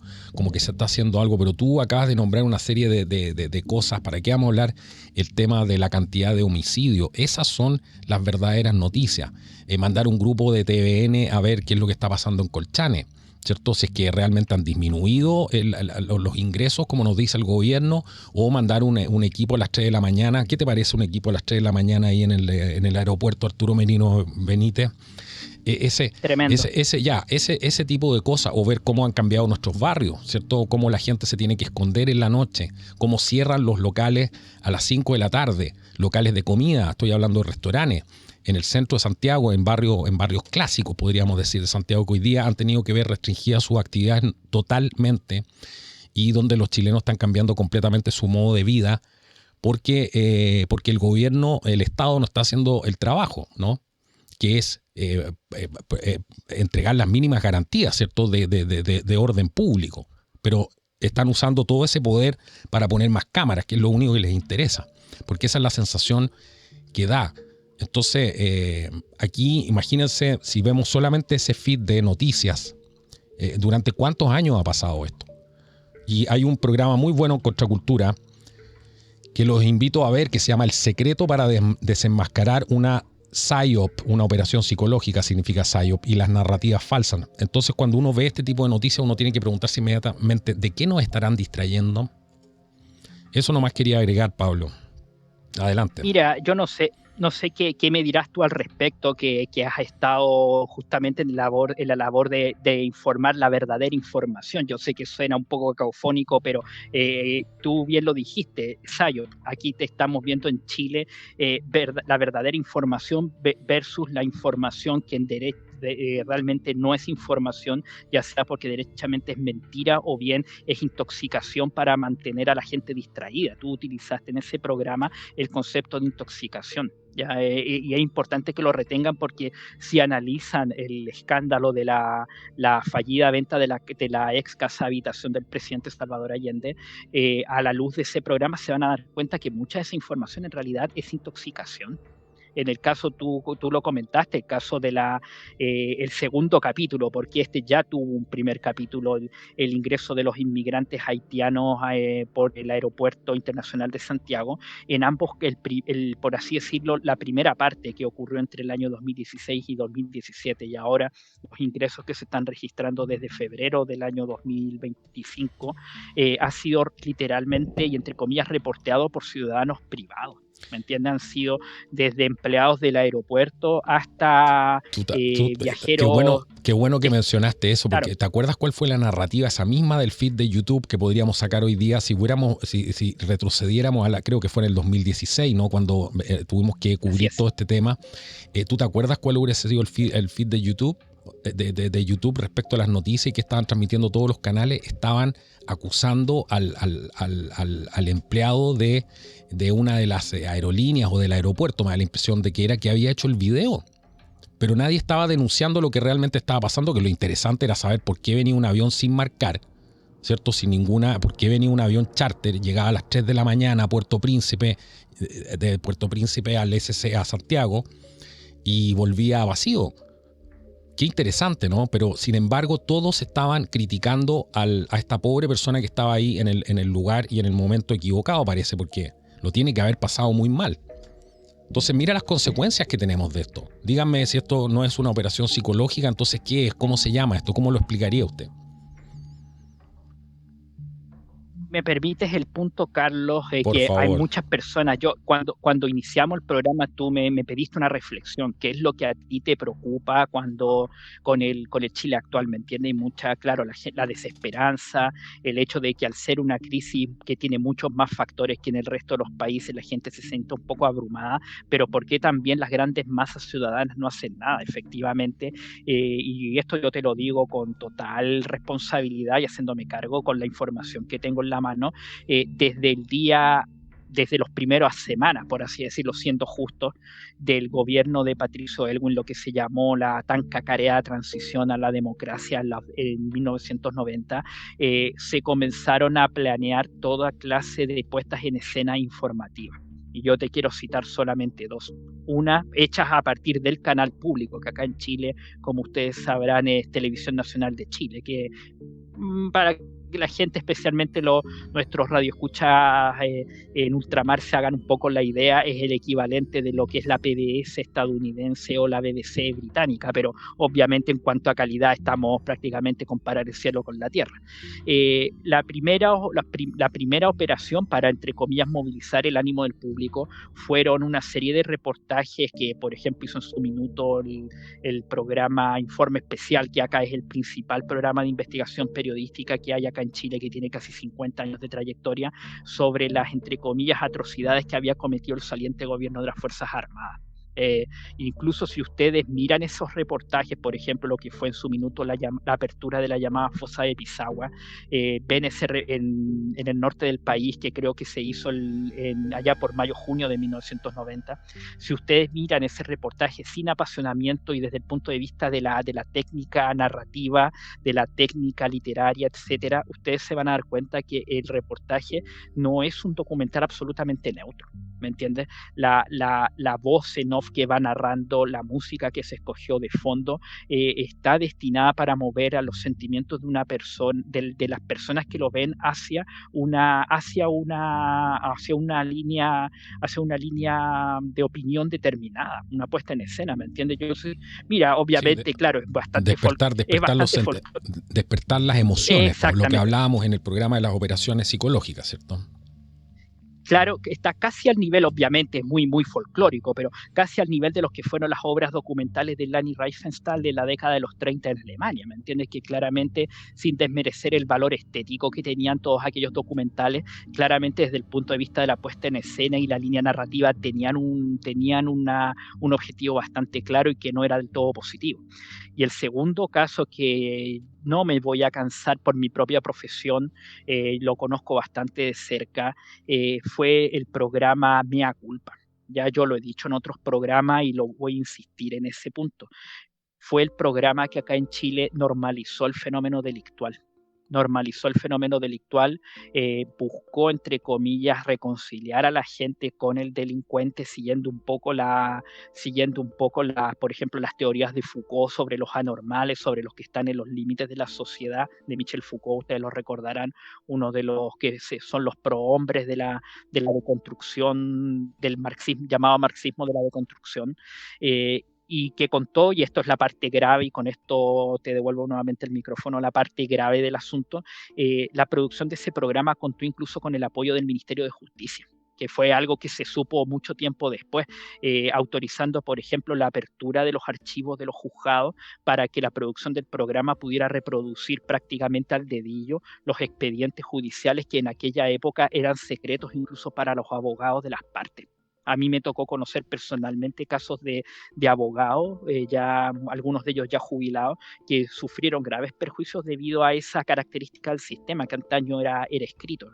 pero tú acabas de nombrar una serie de cosas. ¿Para qué vamos a hablar el tema de la cantidad de homicidios? Esas son las verdaderas noticias. Mandar un grupo de TVN a ver qué es lo que está pasando en Colchane, ¿cierto? Si es que realmente han disminuido los ingresos, como nos dice el gobierno, o mandar un equipo a las 3 de la mañana. ¿Qué te parece un equipo a las 3 de la mañana ahí en el aeropuerto Arturo Merino Benítez?
Tremendo.
Ese tipo de cosas, o ver cómo han cambiado nuestros barrios, ¿cierto? Cómo la gente se tiene que esconder en la noche, cómo cierran los locales a las 5 de la tarde, locales de comida, estoy hablando de restaurantes, en el centro de Santiago, en barrios clásicos, podríamos decir, de Santiago, que hoy día han tenido que ver restringidas sus actividades totalmente, y donde los chilenos están cambiando completamente su modo de vida porque el gobierno, el Estado no está haciendo el trabajo, ¿no? Que es entregar las mínimas garantías, ¿cierto? De orden público. Pero están usando todo ese poder para poner más cámaras, que es lo único que les interesa, porque esa es la sensación que da. Entonces, aquí imagínense, si vemos solamente ese feed de noticias, ¿durante cuántos años ha pasado esto? Y hay un programa muy bueno en Contracultura que los invito a ver, que se llama El Secreto para desenmascarar una PSYOP, una operación psicológica significa PSYOP, y las narrativas falsas. Entonces, cuando uno ve este tipo de noticias, uno tiene que preguntarse inmediatamente ¿de qué nos estarán distrayendo? Eso nomás quería agregar, Pablo. Adelante.
Mira, yo no sé qué me dirás tú al respecto, que has estado justamente en la labor de informar la verdadera información. Yo sé que suena un poco cacoфónico, pero tú bien lo dijiste, Sayo, aquí te estamos viendo en Chile la verdadera información versus la información que en derecho realmente no es información, ya sea porque derechamente es mentira o bien es intoxicación para mantener a la gente distraída. Tú utilizaste en ese programa el concepto de intoxicación. ¿Ya? Y es importante que lo retengan, porque si analizan el escándalo de la fallida venta de la ex casa habitación del presidente Salvador Allende, a la luz de ese programa se van a dar cuenta que mucha de esa información en realidad es intoxicación. En el caso, tú lo comentaste, el caso de el segundo capítulo, porque este ya tuvo un primer capítulo, el ingreso de los inmigrantes haitianos por el Aeropuerto Internacional de Santiago. En ambos, por así decirlo, la primera parte que ocurrió entre el año 2016 y 2017, y ahora los ingresos que se están registrando desde febrero del año 2025, ha sido literalmente y entre comillas reporteado por ciudadanos privados. ¿me entiendes? Han sido desde empleados del aeropuerto hasta viajeros.
Qué bueno que mencionaste eso, porque
Claro.
¿te acuerdas cuál fue la narrativa esa misma del feed de YouTube que podríamos sacar hoy día si retrocediéramos creo que fue en el 2016, ¿no? Cuando tuvimos que cubrir todo este tema. ¿Tú te acuerdas cuál hubiera sido el feed de YouTube? De YouTube respecto a las noticias que estaban transmitiendo todos los canales, estaban acusando al empleado de una de las aerolíneas o del aeropuerto, me da la impresión de que había hecho el video. Pero nadie estaba denunciando lo que realmente estaba pasando, que lo interesante era saber por qué venía un avión sin marcar, ¿cierto? Por qué venía un avión charter, llegaba a las 3 de la mañana a Puerto Príncipe, de Puerto Príncipe al SC a Santiago, y volvía vacío. Qué interesante, ¿no? Pero sin embargo todos estaban criticando a esta pobre persona que estaba ahí en el lugar y en el momento equivocado, parece, porque lo tiene que haber pasado muy mal. Entonces mira las consecuencias que tenemos de esto. Díganme si esto no es una operación psicológica, entonces ¿qué es? ¿Cómo se llama esto? ¿Cómo lo explicaría usted?
Me permites el punto, Carlos,
Por
que hay
favor.
muchas personas. Yo cuando iniciamos el programa, tú me pediste una reflexión. ¿Qué es lo que a ti te preocupa con el Chile actual? ¿Me entiendes? Y claro, la desesperanza, el hecho de que al ser una crisis que tiene muchos más factores que en el resto de los países, la gente se siente un poco abrumada, pero ¿por qué también las grandes masas ciudadanas no hacen nada? Efectivamente, y esto yo te lo digo con total responsabilidad y haciéndome cargo con la información que tengo en la mano, desde los primeros semanas, por así decirlo, siendo justos, del gobierno de Patricio Aylwin, lo que se llamó la tan cacareada transición a la democracia en 1990, se comenzaron a planear toda clase de puestas en escena informativas. Y yo te quiero citar solamente dos. Una, hechas a partir del canal público, que acá en Chile, como ustedes sabrán, es Televisión Nacional de Chile, que para que la gente, especialmente nuestros radioescuchas en ultramar, se hagan un poco la idea, es el equivalente de lo que es la PBS estadounidense o la BBC británica, pero obviamente en cuanto a calidad estamos prácticamente comparar el cielo con la tierra. La primera operación para, entre comillas, movilizar el ánimo del público fueron una serie de reportajes que, por ejemplo, hizo en su minuto el programa Informe Especial, que acá es el principal programa de investigación periodística que hay acá en Chile, que tiene casi 50 años de trayectoria, sobre las, entre comillas, atrocidades que había cometido el saliente gobierno de las Fuerzas Armadas. Incluso si ustedes miran esos reportajes, por ejemplo, lo que fue en su minuto la apertura de la llamada fosa de Pisagua, ven en el norte del país, que creo que se hizo allá por mayo-junio de 1990. Si ustedes miran ese reportaje sin apasionamiento y desde el punto de vista de la técnica narrativa, de la técnica literaria, etcétera, ustedes se van a dar cuenta que el reportaje no es un documental absolutamente neutro, ¿me entiendes? La voz en off que va narrando, la música que se escogió de fondo, está destinada para mover a los sentimientos de una persona, de las personas que lo ven hacia una línea de opinión determinada, una puesta en escena, ¿me entiendes? Mira, obviamente, claro, es bastante
despertar las emociones, por lo que hablábamos en el programa de las operaciones psicológicas, ¿cierto?
Claro, que está casi al nivel, obviamente, muy, muy folclórico, pero casi al nivel de los que fueron las obras documentales de Leni Riefenstahl de la década de los 30 en Alemania, ¿me entiendes? Que claramente, sin desmerecer el valor estético que tenían todos aquellos documentales, claramente desde el punto de vista de la puesta en escena y la línea narrativa tenían un objetivo bastante claro y que no era del todo positivo. Y el segundo caso, que no me voy a cansar por mi propia profesión, lo conozco bastante de cerca, fue el programa Mea Culpa. Ya yo lo he dicho en otros programas y lo voy a insistir en ese punto. Fue el programa que acá en Chile normalizó el fenómeno delictual. Buscó, entre comillas, reconciliar a la gente con el delincuente, siguiendo un poco por ejemplo, las teorías de Foucault sobre los anormales, sobre los que están en los límites de la sociedad, de Michel Foucault. Ustedes lo recordarán, uno de los que son los prohombres de la deconstrucción del marxismo, llamado marxismo de la deconstrucción. Y que contó, y esto es la parte grave, y con esto te devuelvo nuevamente el micrófono, la parte grave del asunto, la producción de ese programa contó incluso con el apoyo del Ministerio de Justicia. que fue algo que se supo mucho tiempo después, autorizando, por ejemplo, la apertura de los archivos de los juzgados para que la producción del programa pudiera reproducir prácticamente al dedillo los expedientes judiciales que en aquella época eran secretos incluso para los abogados de las partes. A mí me tocó conocer personalmente casos de abogados, ya algunos de ellos ya jubilados, que sufrieron graves perjuicios debido a esa característica del sistema que antaño era escrito.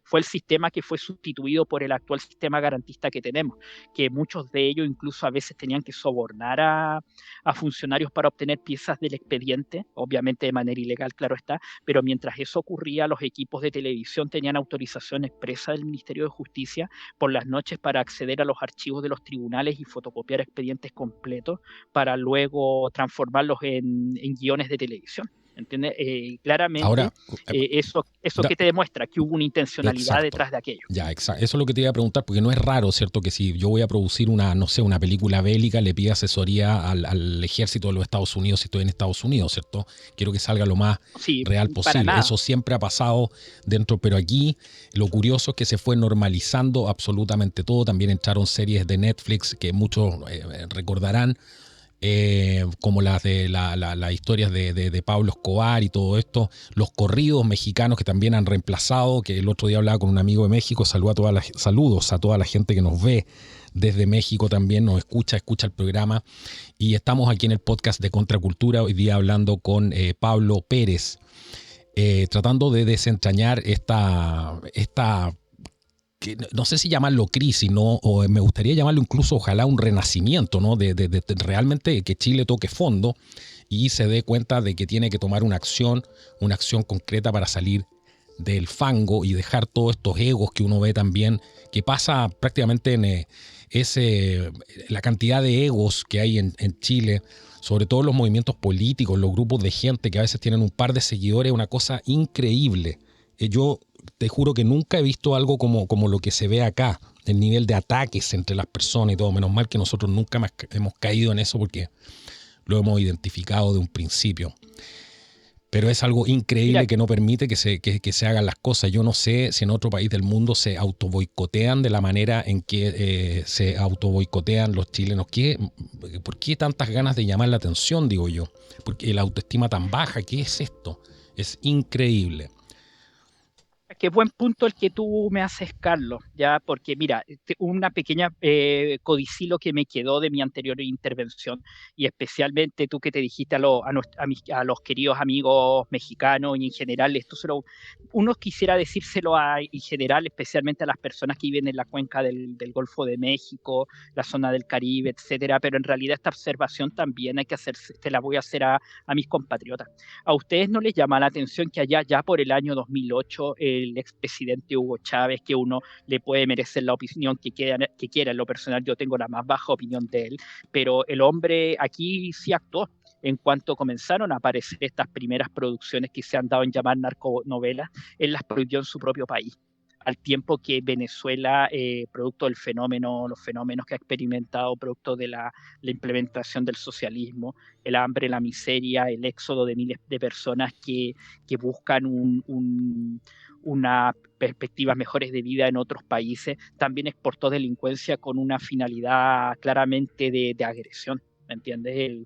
Fue el sistema que fue sustituido por el actual sistema garantista que tenemos, que muchos de ellos incluso a veces tenían que sobornar a funcionarios para obtener piezas del expediente, obviamente de manera ilegal, claro está, pero mientras eso ocurría, los equipos de televisión tenían autorización expresa del Ministerio de Justicia por las noches para acceder a los archivos de los tribunales y fotocopiar expedientes completos para luego transformarlos en guiones de televisión. ¿Entiendes? Claramente,
Ahora,
eso que te demuestra que hubo una intencionalidad
exacto,
detrás de aquello.
Ya, exacto. Eso es lo que te iba a preguntar, porque no es raro, ¿cierto? Que si yo voy a producir una, no sé, una película bélica, le pida asesoría al ejército de los Estados Unidos si estoy en Estados Unidos, ¿cierto? Quiero que salga lo más real posible. Eso siempre ha pasado dentro, pero aquí lo curioso es que se fue normalizando absolutamente todo. También entraron series de Netflix que muchos recordarán, como las de las historias de Pablo Escobar y todo esto, los corridos mexicanos que también han reemplazado, que el otro día hablaba con un amigo de México, saludos a toda la gente que nos ve desde México también, nos escucha el programa, y estamos aquí en el podcast de Contracultura, hoy día hablando con Pablo Pérez, tratando de desentrañar esta que no sé si llamarlo crisis, ¿no? O me gustaría llamarlo incluso, ojalá, un renacimiento, ¿no? De realmente que Chile toque fondo y se dé cuenta de que tiene que tomar una acción concreta para salir del fango y dejar todos estos egos que uno ve también, que pasa prácticamente en la cantidad de egos que hay en Chile, sobre todo los movimientos políticos, los grupos de gente que a veces tienen un par de seguidores, una cosa increíble. Yo te juro que nunca he visto algo como lo que se ve acá, el nivel de ataques entre las personas y todo. Menos mal que nosotros nunca más hemos caído en eso porque lo hemos identificado de un principio. Pero es algo increíble que no permite que se hagan las cosas. Yo no sé si en otro país del mundo se autoboicotean de la manera en que se autoboicotean los chilenos. ¿Por qué tantas ganas de llamar la atención, digo yo? ¿Por qué la autoestima tan baja? ¿Qué es esto? Es increíble.
Qué buen punto el que tú me haces, Carlos, ya, porque mira, una pequeña codicilo que me quedó de mi anterior intervención, y especialmente tú que te dijiste a los queridos amigos mexicanos y en general, uno quisiera decírselo en general, especialmente a las personas que viven en la cuenca del Golfo de México, la zona del Caribe, etcétera, pero en realidad esta observación también hay que hacerse, te la voy a hacer a mis compatriotas. ¿A ustedes no les llama la atención que allá ya por el año 2008 el expresidente Hugo Chávez, que uno le puede merecer la opinión que quiera, en lo personal yo tengo la más baja opinión de él, pero el hombre aquí sí actuó? En cuanto comenzaron a aparecer estas primeras producciones que se han dado en llamar narconovelas, él las prohibió en su propio país, al tiempo que Venezuela, producto del fenómeno, los fenómenos que ha experimentado, producto de la implementación del socialismo, el hambre, la miseria, el éxodo de miles de personas que buscan una perspectivas mejores de vida en otros países, también exportó delincuencia con una finalidad claramente de agresión. ¿Me entiendes?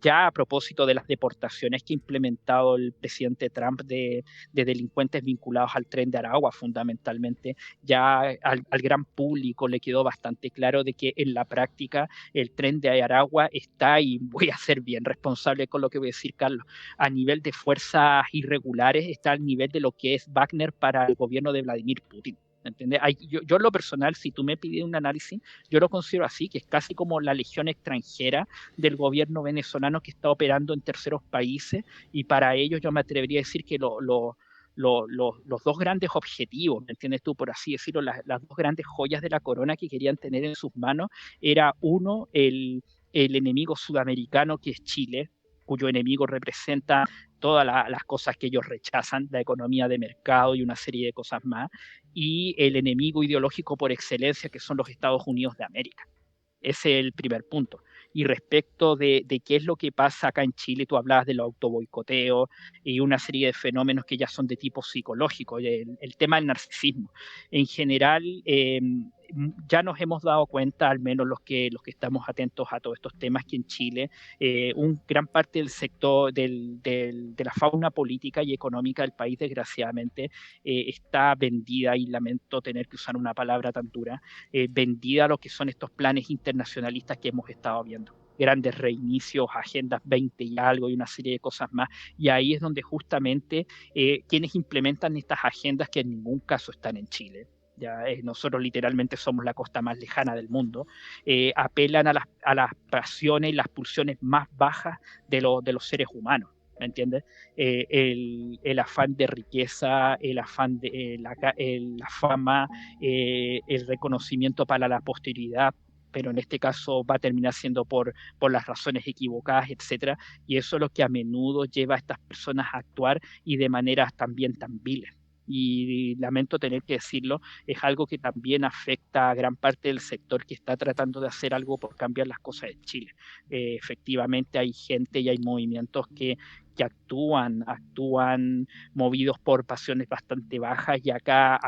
Ya a propósito de las deportaciones que ha implementado el presidente Trump de delincuentes vinculados al Tren de Aragua, fundamentalmente, ya al gran público le quedó bastante claro de que en la práctica el Tren de Aragua está, y voy a ser bien responsable con lo que voy a decir, Carlos, a nivel de fuerzas irregulares, está al nivel de lo que es Wagner para el gobierno de Vladimir Putin. ¿Entiendes? Yo en lo personal, si tú me pides un análisis, yo lo considero así, que es casi como la legión extranjera del gobierno venezolano que está operando en terceros países, y para ellos yo me atrevería a decir que los dos grandes objetivos, ¿me entiendes tú? Por así decirlo, las dos grandes joyas de la corona que querían tener en sus manos, era uno, el enemigo sudamericano que es Chile, cuyo enemigo representa todas las cosas que ellos rechazan, la economía de mercado y una serie de cosas más, y el enemigo ideológico por excelencia que son los Estados Unidos de América. Ese es el primer punto. Y respecto de qué es lo que pasa acá en Chile, tú hablabas del autoboicoteo y una serie de fenómenos que ya son de tipo psicológico, el tema del narcisismo. En general, ya nos hemos dado cuenta, al menos los que estamos atentos a todos estos temas, que en Chile un gran parte del sector de la fauna política y económica del país, desgraciadamente, está vendida, y lamento tener que usar una palabra tan dura, vendida a lo que son estos planes internacionalistas que hemos estado viendo. Grandes reinicios, agendas 20 y algo y una serie de cosas más. Y ahí es donde justamente quienes implementan estas agendas, que en ningún caso están en Chile, ya nosotros literalmente somos la costa más lejana del mundo, apelan a las pasiones y las pulsiones más bajas de los seres humanos. ¿Me entiendes? El afán de riqueza, el afán de la fama, el reconocimiento para la posteridad, pero en este caso va a terminar siendo por las razones equivocadas, etcétera, y eso es lo que a menudo lleva a estas personas a actuar, y de maneras también tan viles. Y lamento tener que decirlo, es algo que también afecta a gran parte del sector que está tratando de hacer algo por cambiar las cosas en Chile. Efectivamente hay gente y hay movimientos que actúan movidos por pasiones bastante bajas, y acá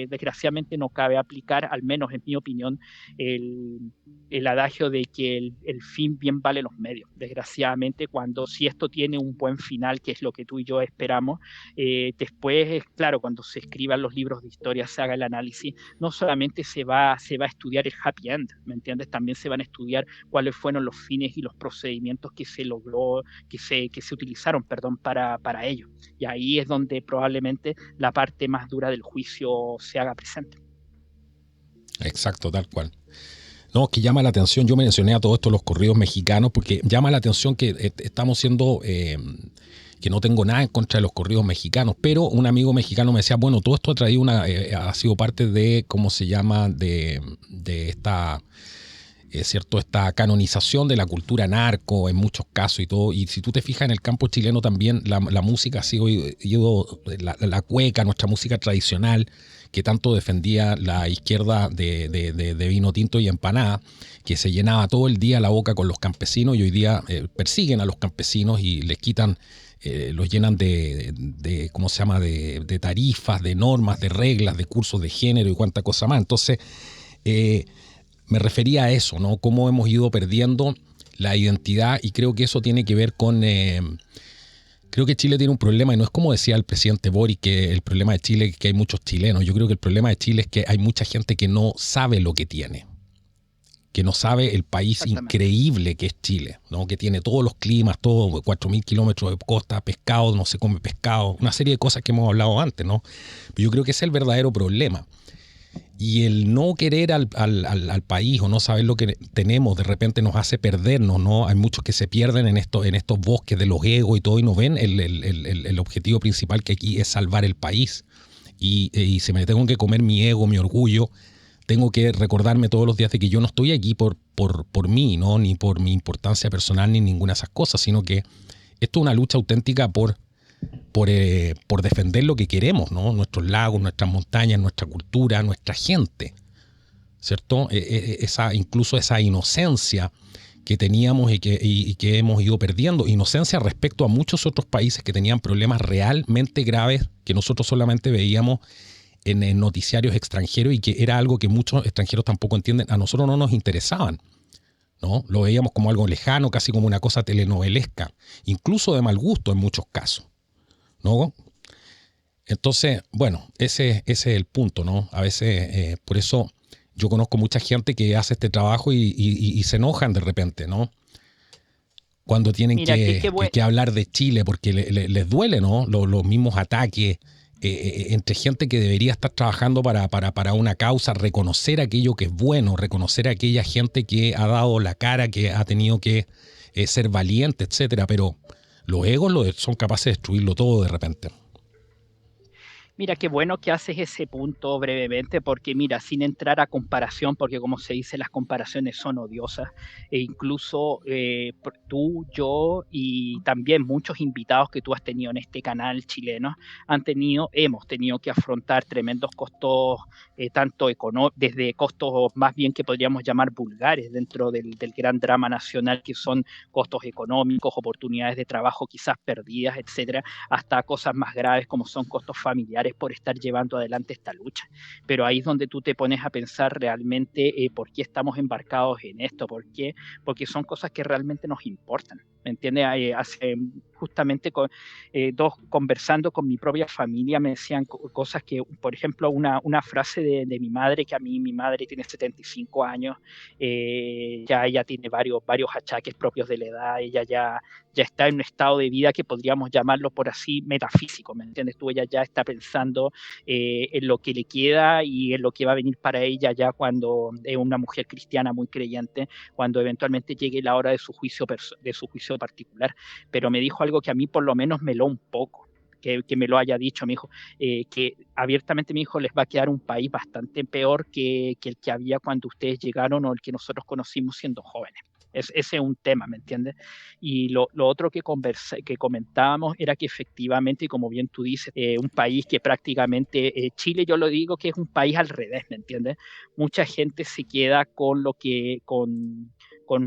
desgraciadamente no cabe aplicar, al menos en mi opinión, el adagio de que el fin bien vale los medios. Desgraciadamente, si esto tiene un buen final, que es lo que tú y yo esperamos, después, claro, cuando se escriban los libros de historia, se haga el análisis, no solamente se va a estudiar el happy end, ¿me entiendes? También se van a estudiar cuáles fueron los fines y los procedimientos que se logró, que se utilizaron, perdón, para ello. Y ahí es donde probablemente la parte más dura del juicio se haga presente.
Exacto, tal cual. No, que llama la atención, yo mencioné a todo esto los corridos mexicanos, porque llama la atención que estamos siendo, que no tengo nada en contra de los corridos mexicanos, pero un amigo mexicano me decía, bueno, todo esto ha sido parte de, ¿cómo se llama?, de esta... ¿cierto? Esta canonización de la cultura narco en muchos casos y todo. Y si tú te fijas en el campo chileno también, la música ha sido la cueca, nuestra música tradicional, que tanto defendía la izquierda de vino tinto y empanada, que se llenaba todo el día la boca con los campesinos, y hoy día persiguen a los campesinos y les quitan, los llenan de ¿cómo se llama?, de tarifas, de normas, de reglas, de cursos de género y cuánta cosa más. Entonces, me refería a eso, ¿no? Cómo hemos ido perdiendo la identidad, y creo que eso tiene que ver con... creo que Chile tiene un problema, y no es como decía el presidente Boric, que el problema de Chile es que hay muchos chilenos. Yo creo que el problema de Chile es que hay mucha gente que no sabe lo que tiene, que no sabe el país increíble que es Chile, ¿no? Que tiene todos los climas, todo 4.000 kilómetros de costa, pescado, no se come pescado, una serie de cosas que hemos hablado antes, ¿no? Pero yo creo que ese es el verdadero problema. Y el no querer al país, o no saber lo que tenemos, de repente nos hace perdernos, ¿no? Hay muchos que se pierden en estos bosques de los egos y todo, y no ven el objetivo principal, que aquí es salvar el país. Y si me tengo que comer mi ego, mi orgullo, tengo que recordarme todos los días de que yo no estoy aquí por mí, ¿no? Ni por mi importancia personal, ni ninguna de esas cosas, sino que esto es una lucha auténtica por defender lo que queremos, ¿no? Nuestros lagos, nuestras montañas, nuestra cultura, nuestra gente, ¿cierto? Incluso esa inocencia que teníamos y que hemos ido perdiendo. Inocencia respecto a muchos otros países que tenían problemas realmente graves que nosotros solamente veíamos en noticiarios extranjeros, y que era algo que muchos extranjeros tampoco entienden. A nosotros no nos interesaban, ¿no? Lo veíamos como algo lejano, casi como una cosa telenovelesca, incluso de mal gusto en muchos casos, ¿no? Entonces, bueno, ese es el punto, ¿no? A veces, por eso yo conozco mucha gente que hace este trabajo y se enojan de repente, ¿no? Cuando tienen que hablar de Chile, porque les duele, ¿no? Los mismos ataques entre gente que debería estar trabajando para una causa, reconocer aquello que es bueno, reconocer a aquella gente que ha dado la cara, que ha tenido que ser valiente, etcétera, pero los egos son capaces de destruirlo todo de repente.
Mira, qué bueno que haces ese punto brevemente, porque mira, sin entrar a comparación, porque como se dice, las comparaciones son odiosas, e incluso tú, yo y también muchos invitados que tú has tenido en este canal chileno hemos tenido que afrontar tremendos costos, desde costos más bien que podríamos llamar vulgares dentro del gran drama nacional, que son costos económicos, oportunidades de trabajo quizás perdidas, etcétera, hasta cosas más graves como son costos familiares por estar llevando adelante esta lucha. Pero ahí es donde tú te pones a pensar realmente por qué estamos embarcados en esto, por qué, porque son cosas que realmente nos importan. ¿Me entiendes? Justamente conversando con mi propia familia me decían cosas que, por ejemplo, una frase de mi madre, que a mí mi madre tiene 75 años, ya ella tiene varios achaques propios de la edad, ella ya está en un estado de vida que podríamos llamarlo por así metafísico, ¿me entiendes? Tú, ella ya está pensando en lo que le queda y en lo que va a venir para ella ya cuando es una mujer cristiana muy creyente, cuando eventualmente llegue la hora de su juicio particular. Pero me dijo algo que a mí por lo menos me heló un poco. Que me lo haya dicho, me dijo, que abiertamente me dijo, les va a quedar un país bastante peor que el que había cuando ustedes llegaron o el que nosotros conocimos siendo jóvenes. Ese es un tema, ¿me entiendes? Y lo otro que comentábamos era que efectivamente, como bien tú dices, un país que prácticamente, Chile yo lo digo que es un país al revés, ¿me entiendes? Mucha gente se queda con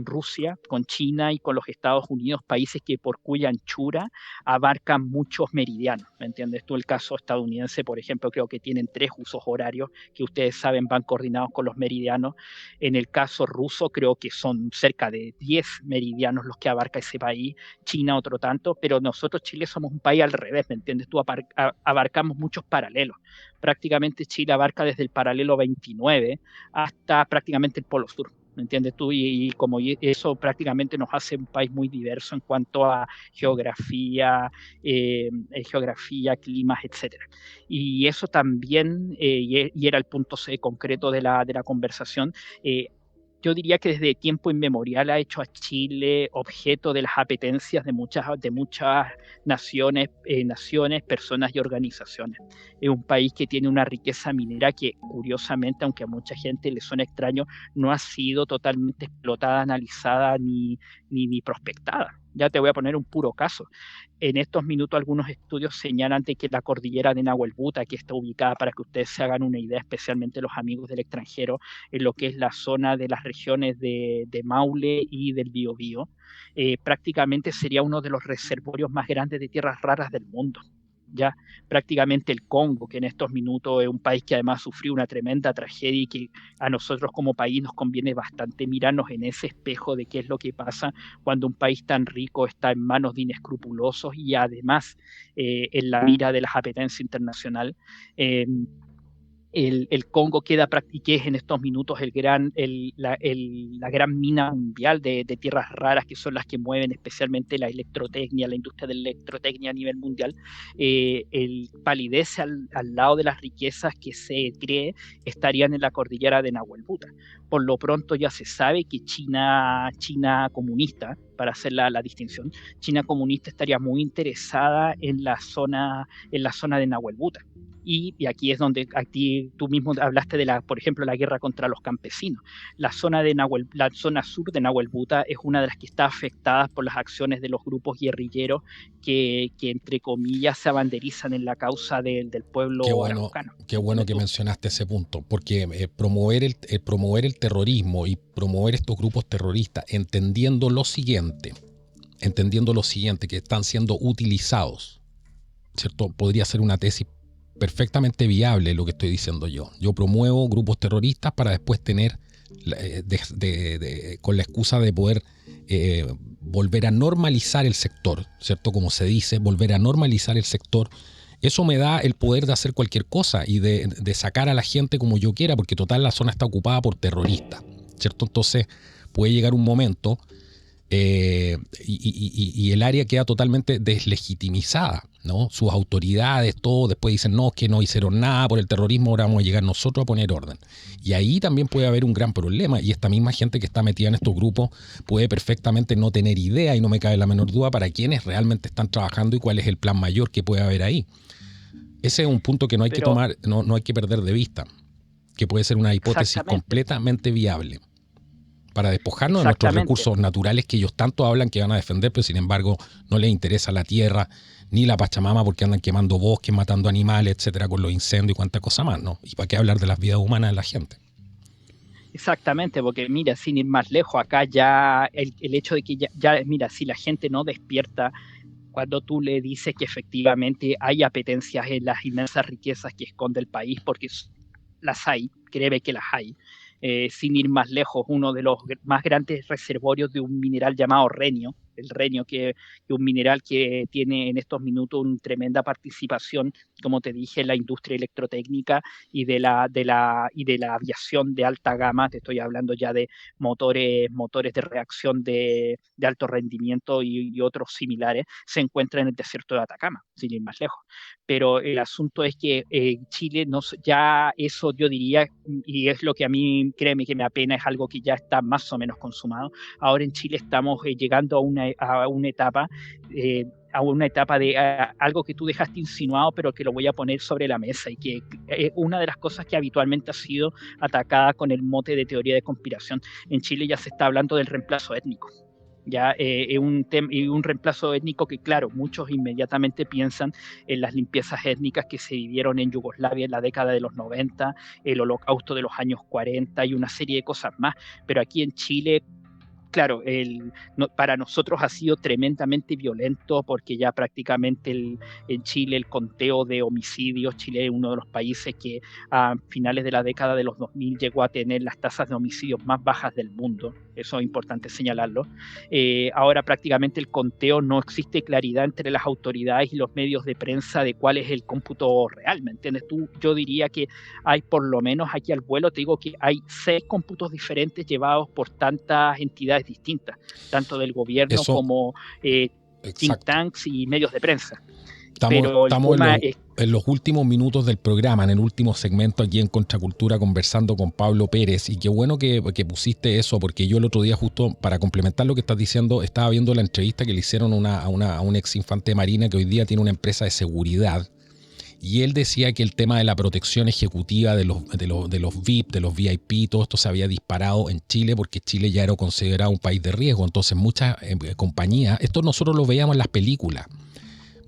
Rusia, con China y con los Estados Unidos, países que por cuya anchura abarcan muchos meridianos, ¿me entiendes? Tú, el caso estadounidense, por ejemplo, creo que tienen 3 usos horarios que ustedes saben van coordinados con los meridianos. En el caso ruso creo que son cerca de 10 meridianos los que abarca ese país, China otro tanto, pero nosotros Chile somos un país al revés, ¿me entiendes? Tú abarcamos muchos paralelos. Prácticamente Chile abarca desde el paralelo 29 hasta prácticamente el polo sur. ¿Me entiendes tú? Y como eso prácticamente nos hace un país muy diverso en cuanto a geografía, climas, etcétera. Y eso también, y era el punto concreto de la conversación, yo diría que desde tiempo inmemorial ha hecho a Chile objeto de las apetencias de muchas naciones, personas y organizaciones. Es un país que tiene una riqueza minera que, curiosamente, aunque a mucha gente le suena extraño, no ha sido totalmente explotada, analizada ni prospectada. Ya te voy a poner un puro caso. En estos minutos algunos estudios señalan de que la cordillera de Nahuelbuta, que está ubicada, para que ustedes se hagan una idea, especialmente los amigos del extranjero, en lo que es la zona de las regiones de Maule y del Biobío, prácticamente sería uno de los reservorios más grandes de tierras raras del mundo. Ya prácticamente el Congo, que en estos minutos es un país que además sufrió una tremenda tragedia y que a nosotros como país nos conviene bastante mirarnos en ese espejo de qué es lo que pasa cuando un país tan rico está en manos de inescrupulosos y además en la mira de las apetencias internacionales. El Congo queda que es en estos minutos la gran mina mundial de tierras raras, que son las que mueven especialmente la electrotecnia, la industria de la electrotecnia a nivel mundial. Palidece al lado de las riquezas que se cree estarían en la cordillera de Nahuelbuta. Por lo pronto ya se sabe que China comunista, para hacer la distinción, China comunista estaría muy interesada en la zona de Nahuelbuta. Y aquí es donde tú mismo hablaste de por ejemplo, la guerra contra los campesinos. La zona sur de Nahuelbuta es una de las que está afectada por las acciones de los grupos guerrilleros que entre comillas se abanderizan en la causa del pueblo araucano.
Qué bueno que mencionaste ese punto, porque promover el terrorismo y promover estos grupos terroristas, entendiendo lo siguiente, que están siendo utilizados, ¿cierto? Podría ser una tesis perfectamente viable lo que estoy diciendo yo. Yo promuevo grupos terroristas para después tener, con la excusa de poder volver a normalizar el sector, ¿cierto? Como se dice, volver a normalizar el sector. Eso me da el poder de hacer cualquier cosa y de sacar a la gente como yo quiera, porque total la zona está ocupada por terroristas, ¿cierto? Entonces puede llegar un momento y el área queda totalmente deslegitimizada, ¿no? Sus autoridades, todo, después dicen, no, es que no hicieron nada por el terrorismo, ahora vamos a llegar nosotros a poner orden. Y ahí también puede haber un gran problema, y esta misma gente que está metida en estos grupos puede perfectamente no tener idea, y no me cabe la menor duda para quiénes realmente están trabajando y cuál es el plan mayor que puede haber ahí. ese es un punto que no hay que tomar, no hay que perder de vista, que puede ser una hipótesis completamente viable para despojarnos de nuestros recursos naturales que ellos tanto hablan que van a defender, pero sin embargo no les interesa la tierra ni la Pachamama porque andan quemando bosques, matando animales, etcétera, con los incendios y cuánta cosa más, ¿no? ¿Y para qué hablar de las vidas humanas de la gente?
Exactamente, porque mira, sin ir más lejos, acá ya el hecho de que ya, mira, si la gente no despierta cuando tú le dices que efectivamente hay apetencias en las inmensas riquezas que esconde el país, porque las hay, créeme que las hay. Sin ir más lejos, uno de los más grandes reservorios de un mineral llamado renio, el renio, que es un mineral que tiene en estos minutos una tremenda participación, como te dije, en la industria electrotécnica y de la aviación de alta gama. Te estoy hablando ya de motores de reacción de alto rendimiento y otros similares. Se encuentra en el desierto de Atacama, sin ir más lejos. Pero el asunto es que Chile, ya eso yo diría, y es lo que a mí, créeme que me apena, es algo que ya está más o menos consumado. Ahora en Chile estamos llegando a una etapa de algo que tú dejaste insinuado, pero que lo voy a poner sobre la mesa, y que una de las cosas que habitualmente ha sido atacada con el mote de teoría de conspiración. En Chile ya se está hablando del reemplazo étnico. Ya es un reemplazo étnico que, claro, muchos inmediatamente piensan en las limpiezas étnicas que se vivieron en Yugoslavia en la década de los 90, el holocausto de los años 40 y una serie de cosas más, pero aquí en Chile, claro, para nosotros ha sido tremendamente violento, porque ya prácticamente en Chile el conteo de homicidios, Chile es uno de los países que a finales de la década de los 2000 llegó a tener las tasas de homicidios más bajas del mundo. Eso es importante señalarlo. Ahora prácticamente el conteo, no existe claridad entre las autoridades y los medios de prensa de cuál es el cómputo real, ¿me entiendes tú? Yo diría que hay, por lo menos aquí al vuelo, te digo que hay 6 cómputos diferentes llevados por tantas entidades distintas, tanto del gobierno como think tanks y medios de prensa.
Estamos en los últimos minutos del programa, en el último segmento aquí en Contracultura, conversando con Pablo Pérez, y qué bueno que pusiste eso, porque yo el otro día, justo para complementar lo que estás diciendo, estaba viendo la entrevista que le hicieron a un ex infante de Marina que hoy día tiene una empresa de seguridad, y él decía que el tema de la protección ejecutiva de los VIP, de los VIP, todo esto se había disparado en Chile porque Chile ya era considerado un país de riesgo. Entonces muchas compañías, esto nosotros lo veíamos en las películas,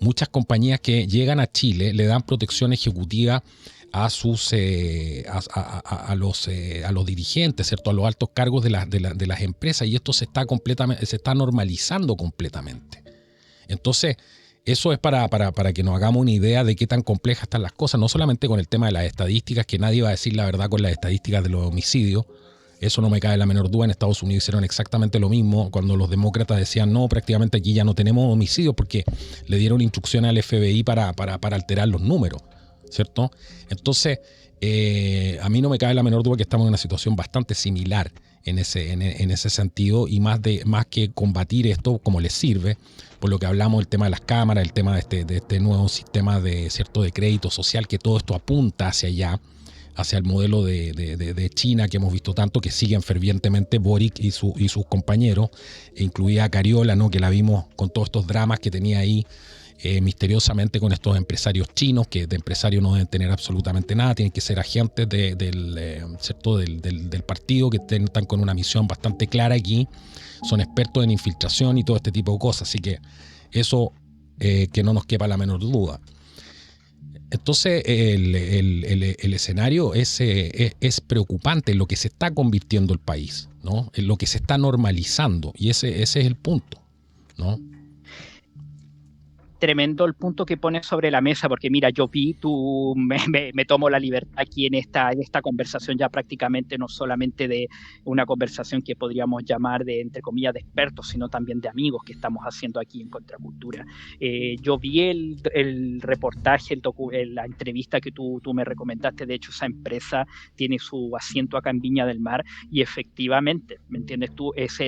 muchas compañías que llegan a Chile le dan protección ejecutiva a los dirigentes, ¿cierto? A los altos cargos de las empresas, y esto se está normalizando completamente. Entonces, eso es para que nos hagamos una idea de qué tan complejas están las cosas, no solamente con el tema de las estadísticas, que nadie va a decir la verdad con las estadísticas de los homicidios. Eso no me cabe la menor duda. En Estados Unidos hicieron exactamente lo mismo cuando los demócratas decían no, prácticamente aquí ya no tenemos homicidios, porque le dieron instrucción al FBI para alterar los números, ¿cierto? Entonces, a mí no me cabe la menor duda que estamos en una situación bastante similar en ese sentido, y más que combatir esto, como les sirve, por lo que hablamos, el tema de las cámaras, el tema de este nuevo sistema de crédito social, que todo esto apunta hacia allá, hacia el modelo de China que hemos visto tanto, que siguen fervientemente Boric y sus compañeros, incluida a Cariola, ¿no? Que la vimos con todos estos dramas que tenía ahí misteriosamente con estos empresarios chinos, que de empresarios no deben tener absolutamente nada, tienen que ser agentes del partido, que están con una misión bastante clara aquí, son expertos en infiltración y todo este tipo de cosas, así que eso que no nos quepa la menor duda. Entonces el escenario es preocupante en lo que se está convirtiendo el país, ¿no? En lo que se está normalizando, y ese es el punto, ¿no?
Tremendo el punto que pones sobre la mesa, porque mira, yo me tomo la libertad aquí en esta conversación, ya prácticamente no solamente de una conversación que podríamos llamar de, entre comillas, de expertos, sino también de amigos que estamos haciendo aquí en Contracultura. Yo vi el reportaje, la entrevista que tú me recomendaste. De hecho, esa empresa tiene su asiento acá en Viña del Mar, y efectivamente, ¿me entiendes tú? Es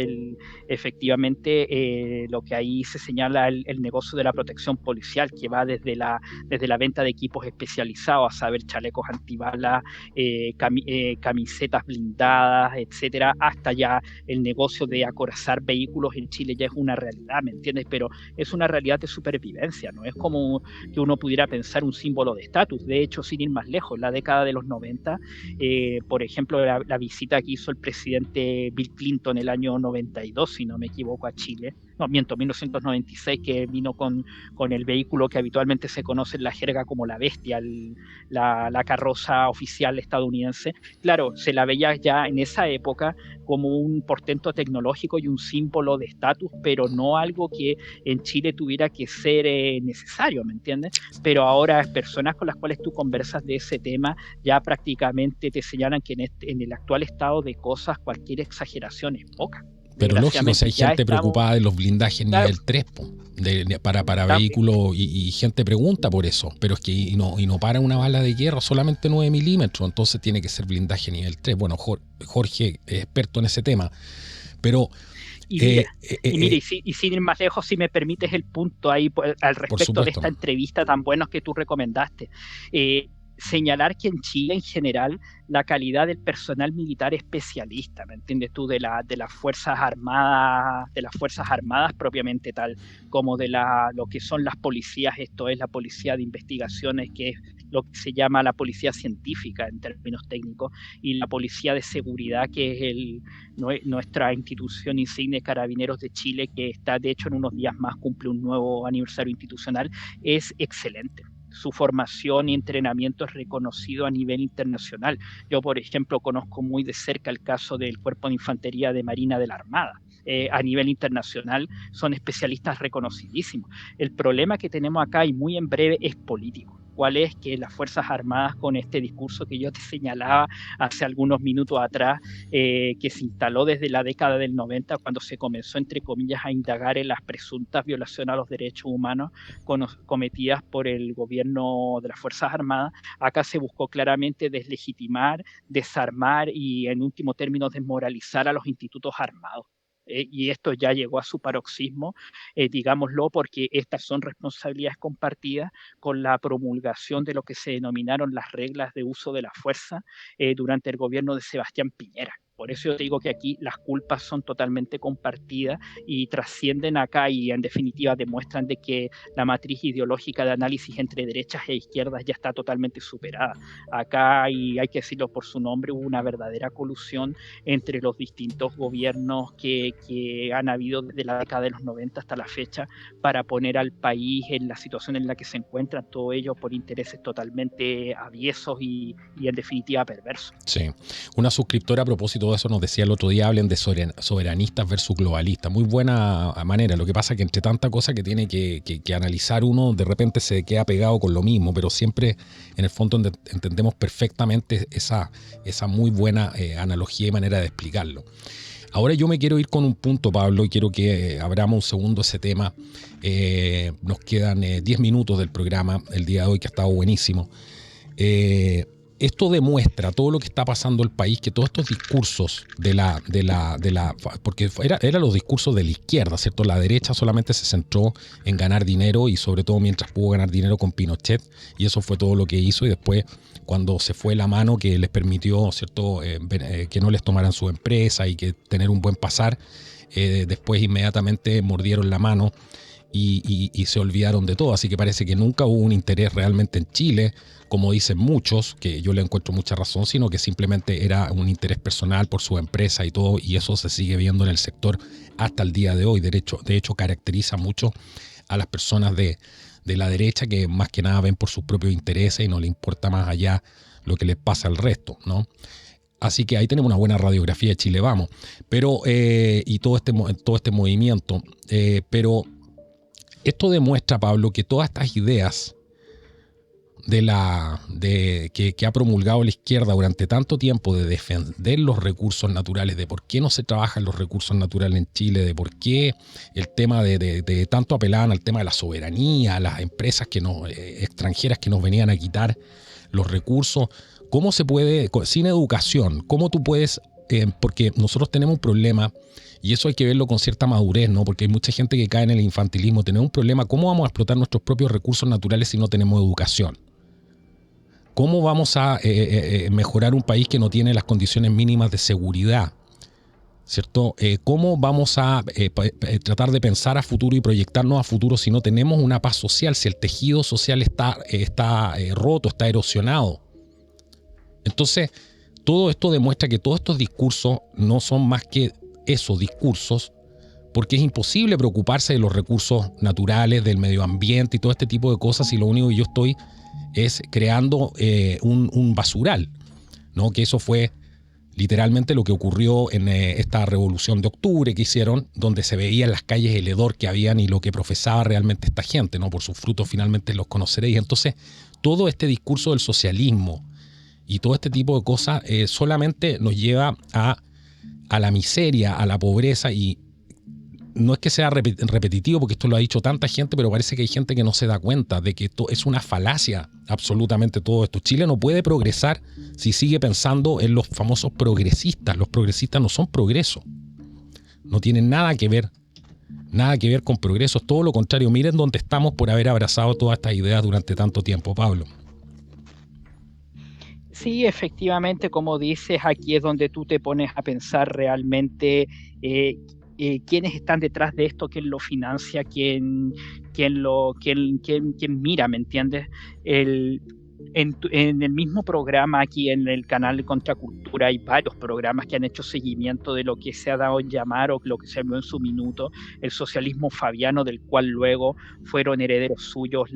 efectivamente lo que ahí se señala, el negocio de la protección intervención policial, que va desde la venta de equipos especializados, a saber, chalecos antibalas, camisetas blindadas, etcétera, hasta ya el negocio de acorazar vehículos en Chile ya es una realidad, ¿me entiendes? Pero es una realidad de supervivencia, no es como que uno pudiera pensar un símbolo de estatus. De hecho, sin ir más lejos, en la década de los 90, por ejemplo, la visita que hizo el presidente Bill Clinton el año 92, si no me equivoco, a Chile, no, miento, 1996, que vino con el vehículo que habitualmente se conoce en la jerga como la Bestia, la carroza oficial estadounidense. Claro, se la veía ya en esa época como un portento tecnológico y un símbolo de estatus, pero no algo que en Chile tuviera que ser necesario, ¿me entiendes? Pero ahora personas con las cuales tú conversas de ese tema ya prácticamente te señalan que en el actual estado de cosas cualquier exageración es poca.
Pero lógico, si hay gente preocupada de los blindajes nivel 3 para vehículos y gente pregunta por eso, pero es que y no para una bala de guerra, solamente 9 milímetros, entonces tiene que ser blindaje nivel 3. Bueno, Jorge es experto en ese tema, pero...
Y sin ir más lejos, si me permites el punto ahí al respecto de esta entrevista tan buena que tú recomendaste. Señalar que en Chile en general la calidad del personal militar especialista, ¿me entiendes tú? De las fuerzas armadas propiamente tal, como de lo que son las policías, esto es la policía de investigaciones, que es lo que se llama la policía científica en términos técnicos, y la policía de seguridad, que es nuestra institución insigne Carabineros de Chile, que está, de hecho, en unos días más cumple un nuevo aniversario institucional, es excelente. Su formación y entrenamiento es reconocido a nivel internacional. Yo, por ejemplo, conozco muy de cerca el caso del Cuerpo de Infantería de Marina de la Armada. A nivel internacional son especialistas reconocidísimos. El problema que tenemos acá, y muy en breve, es político. ¿Cuál es? Que las Fuerzas Armadas, con este discurso que yo te señalaba hace algunos minutos atrás, que se instaló desde la década del 90, cuando se comenzó, entre comillas, a indagar en las presuntas violaciones a los derechos humanos cometidas por el gobierno de las Fuerzas Armadas, acá se buscó claramente deslegitimar, desarmar y, en último término, desmoralizar a los institutos armados. Y esto ya llegó a su paroxismo, digámoslo, porque estas son responsabilidades compartidas con la promulgación de lo que se denominaron las reglas de uso de la fuerza durante el gobierno de Sebastián Piñera. Por eso yo te digo que aquí las culpas son totalmente compartidas y trascienden acá, y en definitiva demuestran de que la matriz ideológica de análisis entre derechas e izquierdas ya está totalmente superada. Acá, y hay que decirlo por su nombre, hubo una verdadera colusión entre los distintos gobiernos que han habido desde la década de los 90 hasta la fecha para poner al país en la situación en la que se encuentran, todo ello por intereses totalmente aviesos y en definitiva perversos.
Sí. Una suscriptora, a propósito de eso, nos decía el otro día: hablen de soberanistas versus globalistas. Muy buena manera. Lo que pasa es que entre tanta cosa que tiene que analizar uno, de repente se queda pegado con lo mismo, pero siempre en el fondo entendemos perfectamente esa muy buena analogía y manera de explicarlo. Ahora yo me quiero ir con un punto, Pablo, y quiero que abramos un segundo ese tema. Nos quedan 10 minutos del programa el día de hoy, que ha estado buenísimo. Esto demuestra todo lo que está pasando en el país, que todos estos discursos porque eran los discursos de la izquierda, ¿cierto? La derecha solamente se centró en ganar dinero, y sobre todo mientras pudo ganar dinero con Pinochet, y eso fue todo lo que hizo. Y después, cuando se fue la mano que les permitió, ¿cierto?, que no les tomaran su empresa y que tener un buen pasar, después inmediatamente mordieron la mano y se olvidaron de todo. Así que parece que nunca hubo un interés realmente en Chile, como dicen muchos, que yo le encuentro mucha razón, sino que simplemente era un interés personal por su empresa y todo, y eso se sigue viendo en el sector hasta el día de hoy. De hecho caracteriza mucho a las personas de la derecha, que más que nada ven por sus propios intereses y no le importa más allá lo que les pasa al resto, ¿no? Así que ahí tenemos una buena radiografía de Chile Vamos, pero y todo este movimiento, pero esto demuestra, Pablo, que todas estas ideas que ha promulgado la izquierda durante tanto tiempo, de defender los recursos naturales, de por qué no se trabajan los recursos naturales en Chile, de por qué el tema de tanto apelaban al tema de la soberanía, a las empresas extranjeras que nos venían a quitar los recursos. ¿Cómo se puede, sin educación, cómo tú puedes porque nosotros tenemos un problema, y eso hay que verlo con cierta madurez, ¿no? Porque hay mucha gente que cae en el infantilismo. Tenemos un problema, ¿cómo vamos a explotar nuestros propios recursos naturales si no tenemos educación? ¿Cómo vamos a mejorar un país que no tiene las condiciones mínimas de seguridad? ¿Cierto? ¿Cómo vamos a tratar de pensar a futuro y proyectarnos a futuro si no tenemos una paz social, si el tejido social está roto, está erosionado? Entonces, todo esto demuestra que todos estos discursos no son más que esos discursos, porque es imposible preocuparse de los recursos naturales, del medio ambiente y todo este tipo de cosas, y lo único que yo estoy es creando un basural, ¿no? Que eso fue literalmente lo que ocurrió en esta revolución de octubre que hicieron, donde se veía en las calles el hedor que habían y lo que profesaba realmente esta gente, ¿no? Por sus frutos finalmente los conoceréis. Entonces, todo este discurso del socialismo y todo este tipo de cosas solamente nos lleva a la miseria, a la pobreza, y no es que sea repetitivo porque esto lo ha dicho tanta gente, pero parece que hay gente que no se da cuenta de que esto es una falacia absolutamente todo esto. Chile no puede progresar si sigue pensando en los famosos progresistas. Los progresistas no son progreso. No tienen nada que ver con progreso. Es todo lo contrario. Miren dónde estamos por haber abrazado todas estas ideas durante tanto tiempo, Pablo.
Sí, efectivamente, como dices, aquí es donde tú te pones a pensar realmente quiénes están detrás de esto, quién lo financia, quién mira, ¿me entiendes? En el mismo programa aquí en el canal de Contracultura hay varios programas que han hecho seguimiento de lo que se ha dado en llamar o lo que se habló en su minuto el socialismo fabiano, del cual luego fueron herederos suyos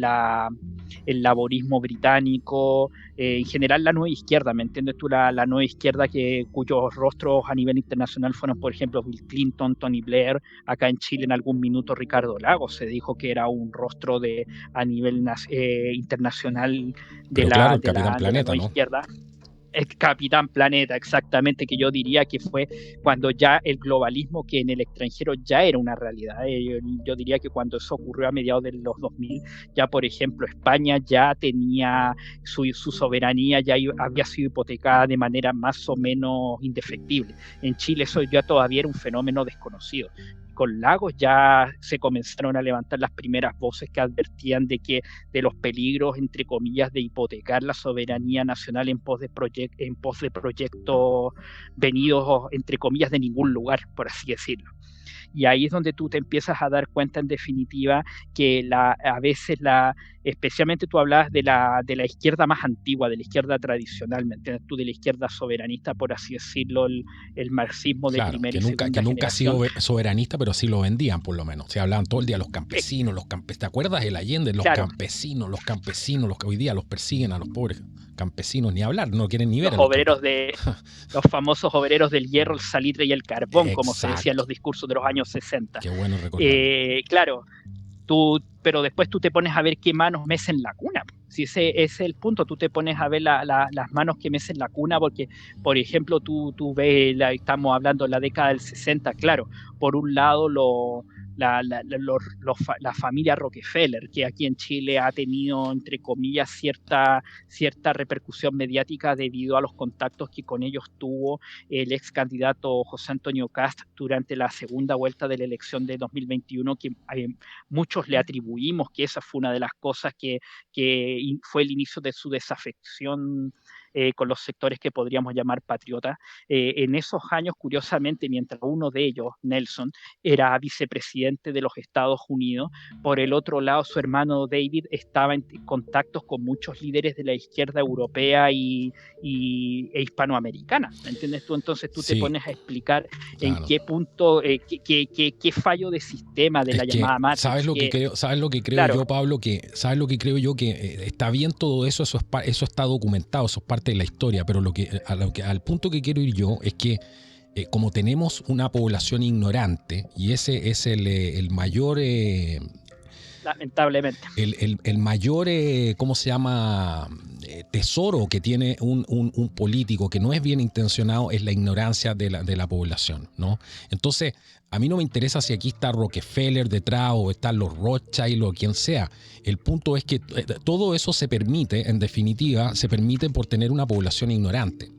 el laborismo británico, en general la nueva izquierda, ¿me entiendes tú? La nueva izquierda cuyos rostros a nivel internacional fueron, por ejemplo, Bill Clinton, Tony Blair, acá en Chile en algún minuto Ricardo Lagos se dijo que era un rostro a nivel internacional de
claro, el
de
Capitán Planeta,
nueva
¿no?
izquierda. El Capitán Planeta, exactamente, que yo diría que fue cuando ya el globalismo, que en el extranjero ya era una realidad. Yo diría que cuando eso ocurrió a mediados de los 2000, ya por ejemplo España ya tenía su soberanía, ya había sido hipotecada de manera más o menos indefectible. En Chile eso ya todavía era un fenómeno desconocido. Con Lagos ya se comenzaron a levantar las primeras voces que advertían de los peligros, entre comillas, de hipotecar la soberanía nacional en pos de proyectos venidos, entre comillas, de ningún lugar, por así decirlo. Y ahí es donde tú te empiezas a dar cuenta, en definitiva, que a veces especialmente tú hablabas de la izquierda más antigua, de la izquierda tradicional, ¿me entiendes tú? De la izquierda soberanista, por así decirlo, el marxismo de primera y segunda generación.
Que nunca ha sido soberanista, pero sí lo vendían, por lo menos. Se hablaban todo el día los campesinos, ¿te acuerdas del Allende? Los campesinos, hoy día los persiguen a los pobres campesinos, ni hablar, no quieren ni ver.
Los famosos obreros del hierro, el salitre y el carbón, exacto, como se decía en los discursos de los años 60.
Qué bueno recordar.
Claro, pero después tú te pones a ver qué manos mecen la cuna. Si ese es el punto, tú te pones a ver las manos que mecen la cuna, porque, por ejemplo, tú ves, estamos hablando de la década del 60, claro, por un lado la familia Rockefeller, que aquí en Chile ha tenido, entre comillas, cierta repercusión mediática debido a los contactos que con ellos tuvo el ex candidato José Antonio Kast durante la segunda vuelta de la elección de 2021, que muchos le atribuimos que esa fue una de las cosas que fue el inicio de su desafección con los sectores que podríamos llamar patriotas. En esos años, curiosamente, mientras uno de ellos, Nelson, era vicepresidente de los Estados Unidos, por el otro lado su hermano David estaba en contactos con muchos líderes de la izquierda europea e hispanoamericana, ¿me entiendes tú? Entonces tú te pones a explicar en qué punto, qué fallo de sistema de la llamada Matrix.
¿Sabes lo que creo yo, Pablo? ¿Sabes lo que creo yo? Que está bien todo eso, eso está documentado, eso es parte de la historia, pero al punto que quiero ir yo es que como tenemos una población ignorante, y ese es el mayor...
lamentablemente.
El mayor, ¿cómo se llama? Tesoro que tiene un político que no es bien intencionado es la ignorancia de la población, ¿no? Entonces, a mí no me interesa si aquí está Rockefeller detrás o están los Rothschild o quien sea. El punto es que todo eso se permite, en definitiva, se permite por tener una población ignorante.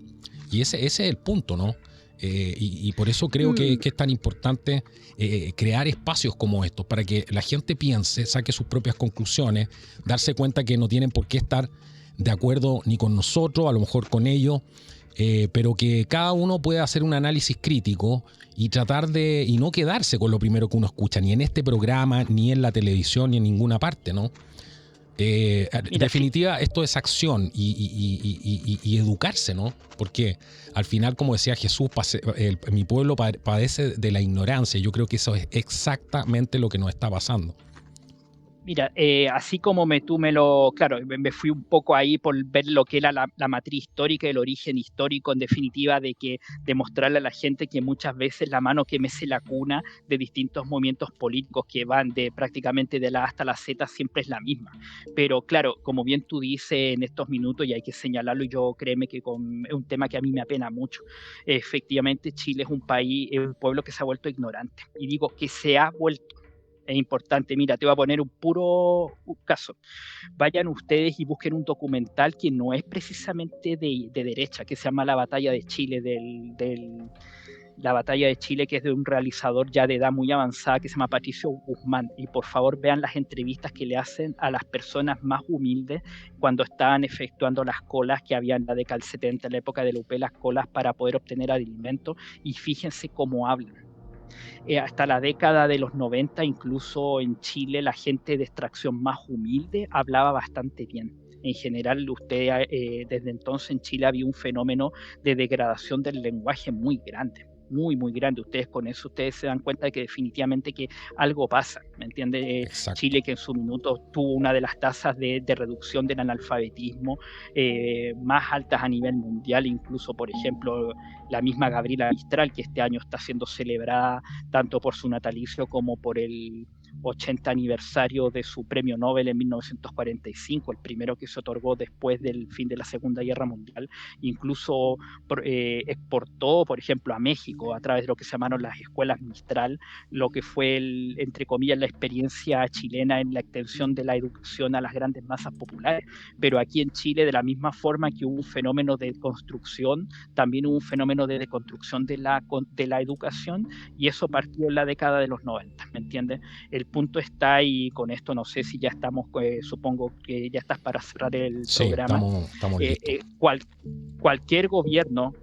Y ese es el punto, ¿no? Y por eso creo que es tan importante crear espacios como estos, para que la gente piense, saque sus propias conclusiones, darse cuenta que no tienen por qué estar de acuerdo ni con nosotros, a lo mejor con ellos, pero que cada uno puede hacer un análisis crítico y tratar y no quedarse con lo primero que uno escucha, ni en este programa, ni en la televisión, ni en ninguna parte, ¿no? En definitiva, esto es acción y educarse, ¿no? Porque al final, como decía Jesús, mi pueblo padece de la ignorancia. Yo creo que eso es exactamente lo que nos está pasando.
Mira, así como claro, me fui un poco ahí por ver lo que era la matriz histórica, el origen histórico, en definitiva, de mostrarle a la gente que muchas veces la mano que mece la cuna de distintos movimientos políticos que van prácticamente de la A hasta la Z siempre es la misma. Pero claro, como bien tú dices en estos minutos, y hay que señalarlo, y yo créeme que es un tema que a mí me apena mucho, efectivamente Chile es un pueblo que se ha vuelto ignorante. Y digo que se ha vuelto. Es importante. Mira, te voy a poner un caso. Vayan ustedes y busquen un documental que no es precisamente de derecha, que se llama La Batalla de Chile, La Batalla de Chile, que es de un realizador ya de edad muy avanzada que se llama Patricio Guzmán. Y por favor vean las entrevistas que le hacen a las personas más humildes cuando estaban efectuando las colas que había en la década del 70, en la época de la UP, las colas para poder obtener alimentos, y fíjense cómo hablan. Hasta la década de los 90, incluso en Chile, la gente de extracción más humilde hablaba bastante bien. En general, desde entonces en Chile había un fenómeno de degradación del lenguaje muy grande. Muy, muy grande. Ustedes se dan cuenta de que definitivamente que algo pasa, ¿me entiende? Chile, que en su minuto tuvo una de las tasas de reducción del analfabetismo más altas a nivel mundial, incluso, por ejemplo, la misma Gabriela Mistral, que este año está siendo celebrada tanto por su natalicio como por el 80 aniversario de su premio Nobel en 1945, el primero que se otorgó después del fin de la Segunda Guerra Mundial. Incluso exportó, por ejemplo, a México, a través de lo que se llamaron las escuelas Mistral, lo que fue, entre comillas, la experiencia chilena en la extensión de la educación a las grandes masas populares. Pero aquí en Chile, de la misma forma que hubo un fenómeno de construcción, también hubo un fenómeno de deconstrucción de la educación, y eso partió en la década de los 90, ¿me entiendes? El punto está, y con esto no sé si ya estamos, supongo que ya estás para cerrar el programa.
Estamos listos.
Cualquier gobierno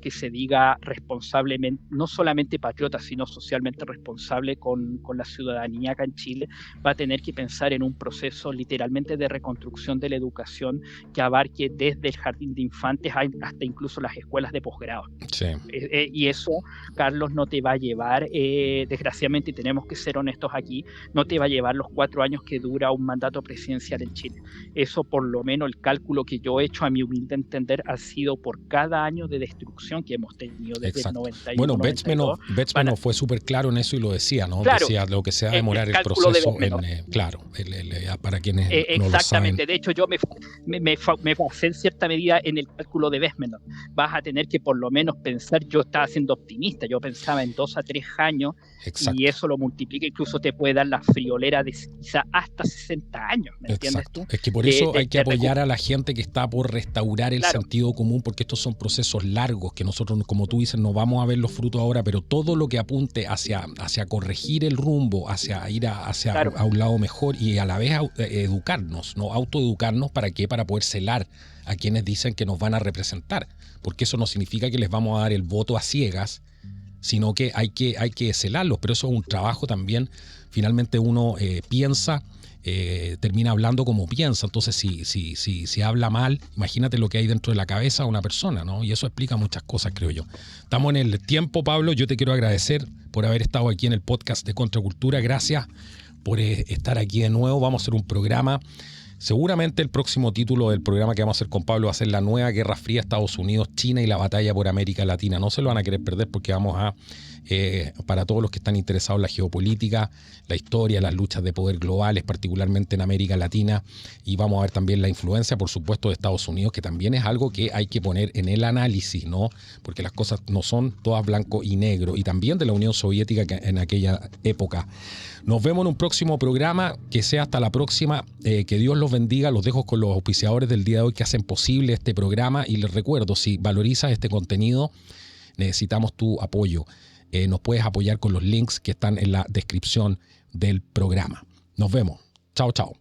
que se diga responsablemente, no solamente patriota, sino socialmente responsable con la ciudadanía acá en Chile, va a tener que pensar en un proceso literalmente de reconstrucción de la educación que abarque desde el jardín de infantes hasta incluso las escuelas de posgrado.
Sí.
Y eso, Carlos, no te va a llevar, desgraciadamente, tenemos que ser honestos aquí, no te va a llevar los 4 años que dura un mandato presidencial en Chile. Eso, por lo menos, el cálculo que yo he hecho, a mi humilde entender, ha sido por cada año de destrucción que hemos tenido desde el 91.
Bueno, Betzmeno fue súper claro en eso y lo decía, ¿no? Claro, decía lo que se va a demorar el proceso para quienes no lo saben.
Exactamente, de hecho yo me basé en cierta medida en el cálculo de Betzmeno. Vas a tener que por lo menos pensar, yo estaba siendo optimista, yo pensaba en 2 a 3 años. Exacto. Y eso lo multiplica, incluso te puede dar la friolera de quizá hasta 60 años, ¿me entiendes tú?
Es que por eso hay que apoyar a la gente que está por restaurar el sentido común, porque estos son procesos largos que nosotros, como tú dices, no vamos a ver los frutos ahora, pero todo lo que apunte hacia corregir el rumbo, hacia ir a un lado mejor, y a la vez educarnos, ¿no? Autoeducarnos, ¿para qué? Para poder celar a quienes dicen que nos van a representar, porque eso no significa que les vamos a dar el voto a ciegas, sino que hay que celarlos, pero eso es un trabajo también. Finalmente uno piensa, termina hablando como piensa, entonces si habla mal, imagínate lo que hay dentro de la cabeza de una persona, ¿no? Y eso explica muchas cosas, creo yo. Estamos en el tiempo, Pablo, yo te quiero agradecer por haber estado aquí en el podcast de Contracultura, gracias por estar aquí de nuevo. Vamos a hacer un programa. Seguramente el próximo título del programa que vamos a hacer con Pablo va a ser La Nueva Guerra Fría, Estados Unidos, China y la batalla por América Latina. No se lo van a querer perder, porque vamos a, para todos los que están interesados en la geopolítica, la historia, las luchas de poder globales, particularmente en América Latina, y vamos a ver también la influencia, por supuesto, de Estados Unidos, que también es algo que hay que poner en el análisis, ¿no? Porque las cosas no son todas blanco y negro, y también de la Unión Soviética en aquella época. Nos vemos en un próximo programa, que sea hasta la próxima, que Dios los bendiga. Los dejo con los auspiciadores del día de hoy que hacen posible este programa, y les recuerdo, si valorizas este contenido, necesitamos tu apoyo. Nos puedes apoyar con los links que están en la descripción del programa. Nos vemos. Chao, chao.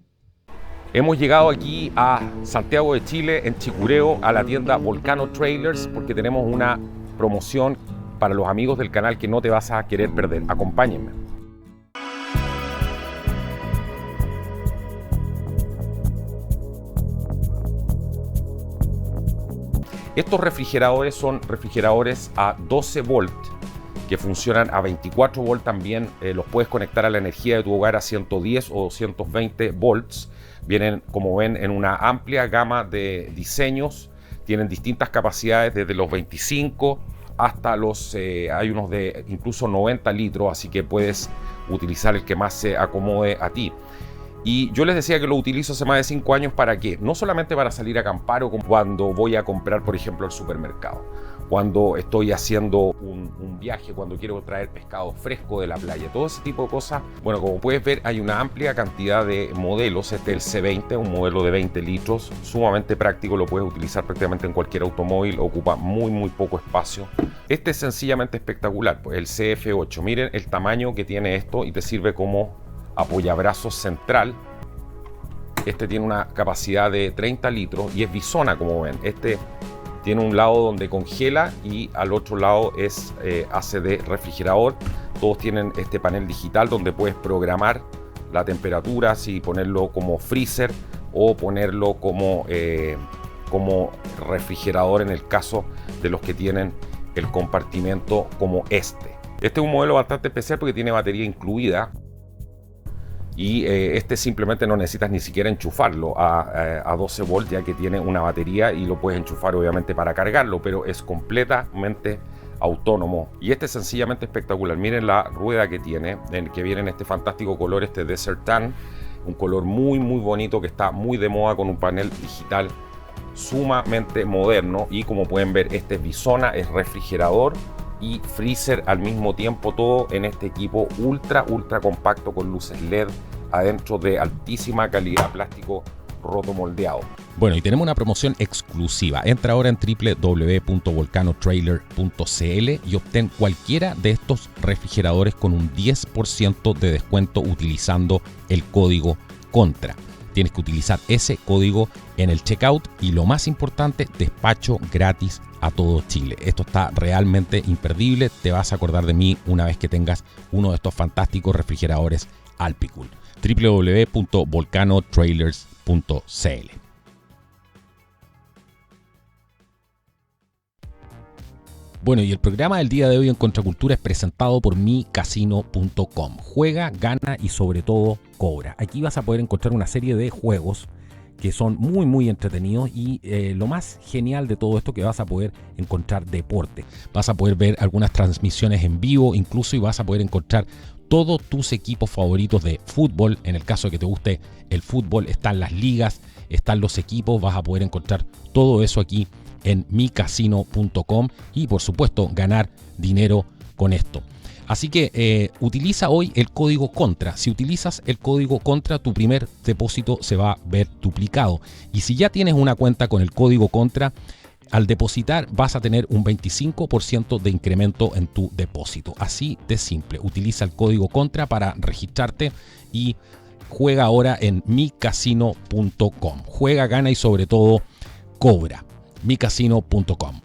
Hemos llegado aquí a Santiago de Chile, en Chicureo, a la tienda Volcano Trailers, porque tenemos una promoción para los amigos del canal que no te vas a querer perder. Acompáñenme. Estos refrigeradores son refrigeradores a 12 volt que funcionan a 24 volt también. Los puedes conectar a la energía de tu hogar a 110 o 220 volts. Vienen, como ven, en una amplia gama de diseños. Tienen distintas capacidades, desde los 25 hasta los... hay unos de incluso 90 litros, así que puedes utilizar el que más se acomode a ti. Y yo les decía que lo utilizo hace más de 5 años. ¿Para qué? No solamente para salir a acampar o cuando voy a comprar, por ejemplo, al supermercado. Cuando estoy haciendo un viaje, cuando quiero traer pescado fresco de la playa, todo ese tipo de cosas. Bueno, como puedes ver, hay una amplia cantidad de modelos. Este es el C20, un modelo de 20 litros, sumamente práctico, lo puedes utilizar prácticamente en cualquier automóvil, ocupa muy poco espacio. Este es sencillamente espectacular, pues el CF8. Miren el tamaño que tiene esto y te sirve como apoyabrazos central. Este tiene una capacidad de 30 litros y es bisona, como ven. Este tiene un lado donde congela y al otro lado hace de refrigerador. Todos tienen este panel digital donde puedes programar la temperatura, si ponerlo como freezer o ponerlo como refrigerador en el caso de los que tienen el compartimento como este. Este es un modelo bastante especial porque tiene batería incluida. Y este simplemente no necesitas ni siquiera enchufarlo a 12 volts, ya que tiene una batería y lo puedes enchufar obviamente para cargarlo, pero es completamente autónomo. Y este es sencillamente espectacular. Miren la rueda que tiene, que viene en este fantástico color, este Desert Tan, un color muy bonito que está muy de moda, con un panel digital sumamente moderno. Y como pueden ver, este es bisona, es refrigerador y freezer al mismo tiempo, todo en este equipo ultra compacto con luces LED adentro, de altísima calidad, plástico rotomoldeado. Bueno, y tenemos una promoción exclusiva. Entra ahora en www.volcanotrailer.cl y obtén cualquiera de estos refrigeradores con un 10% de descuento utilizando el código CONTRA. Tienes que utilizar ese código en el checkout y, lo más importante, despacho gratis a todo Chile. Esto está realmente imperdible. Te vas a acordar de mí una vez que tengas uno de estos fantásticos refrigeradores Alpicool. www.volcanotrailers.cl. Bueno, y el programa del día de hoy en Contracultura es presentado por micasino.com. Juega, gana y sobre todo cobra. Aquí vas a poder encontrar una serie de juegos que son muy entretenidos, y lo más genial de todo esto, que vas a poder encontrar deporte. Vas a poder ver algunas transmisiones en vivo incluso, y vas a poder encontrar todos tus equipos favoritos de fútbol. En el caso de que te guste el fútbol, están las ligas, están los equipos, vas a poder encontrar todo eso aquí en micasino.com y, por supuesto, ganar dinero con esto. Así que utiliza hoy el código CONTRA. Si utilizas el código CONTRA, tu primer depósito se va a ver duplicado. Y si ya tienes una cuenta con el código CONTRA, al depositar vas a tener un 25% de incremento en tu depósito. Así de simple. Utiliza el código CONTRA para registrarte y juega ahora en micasino.com. Juega, gana y sobre todo cobra. micasino.com.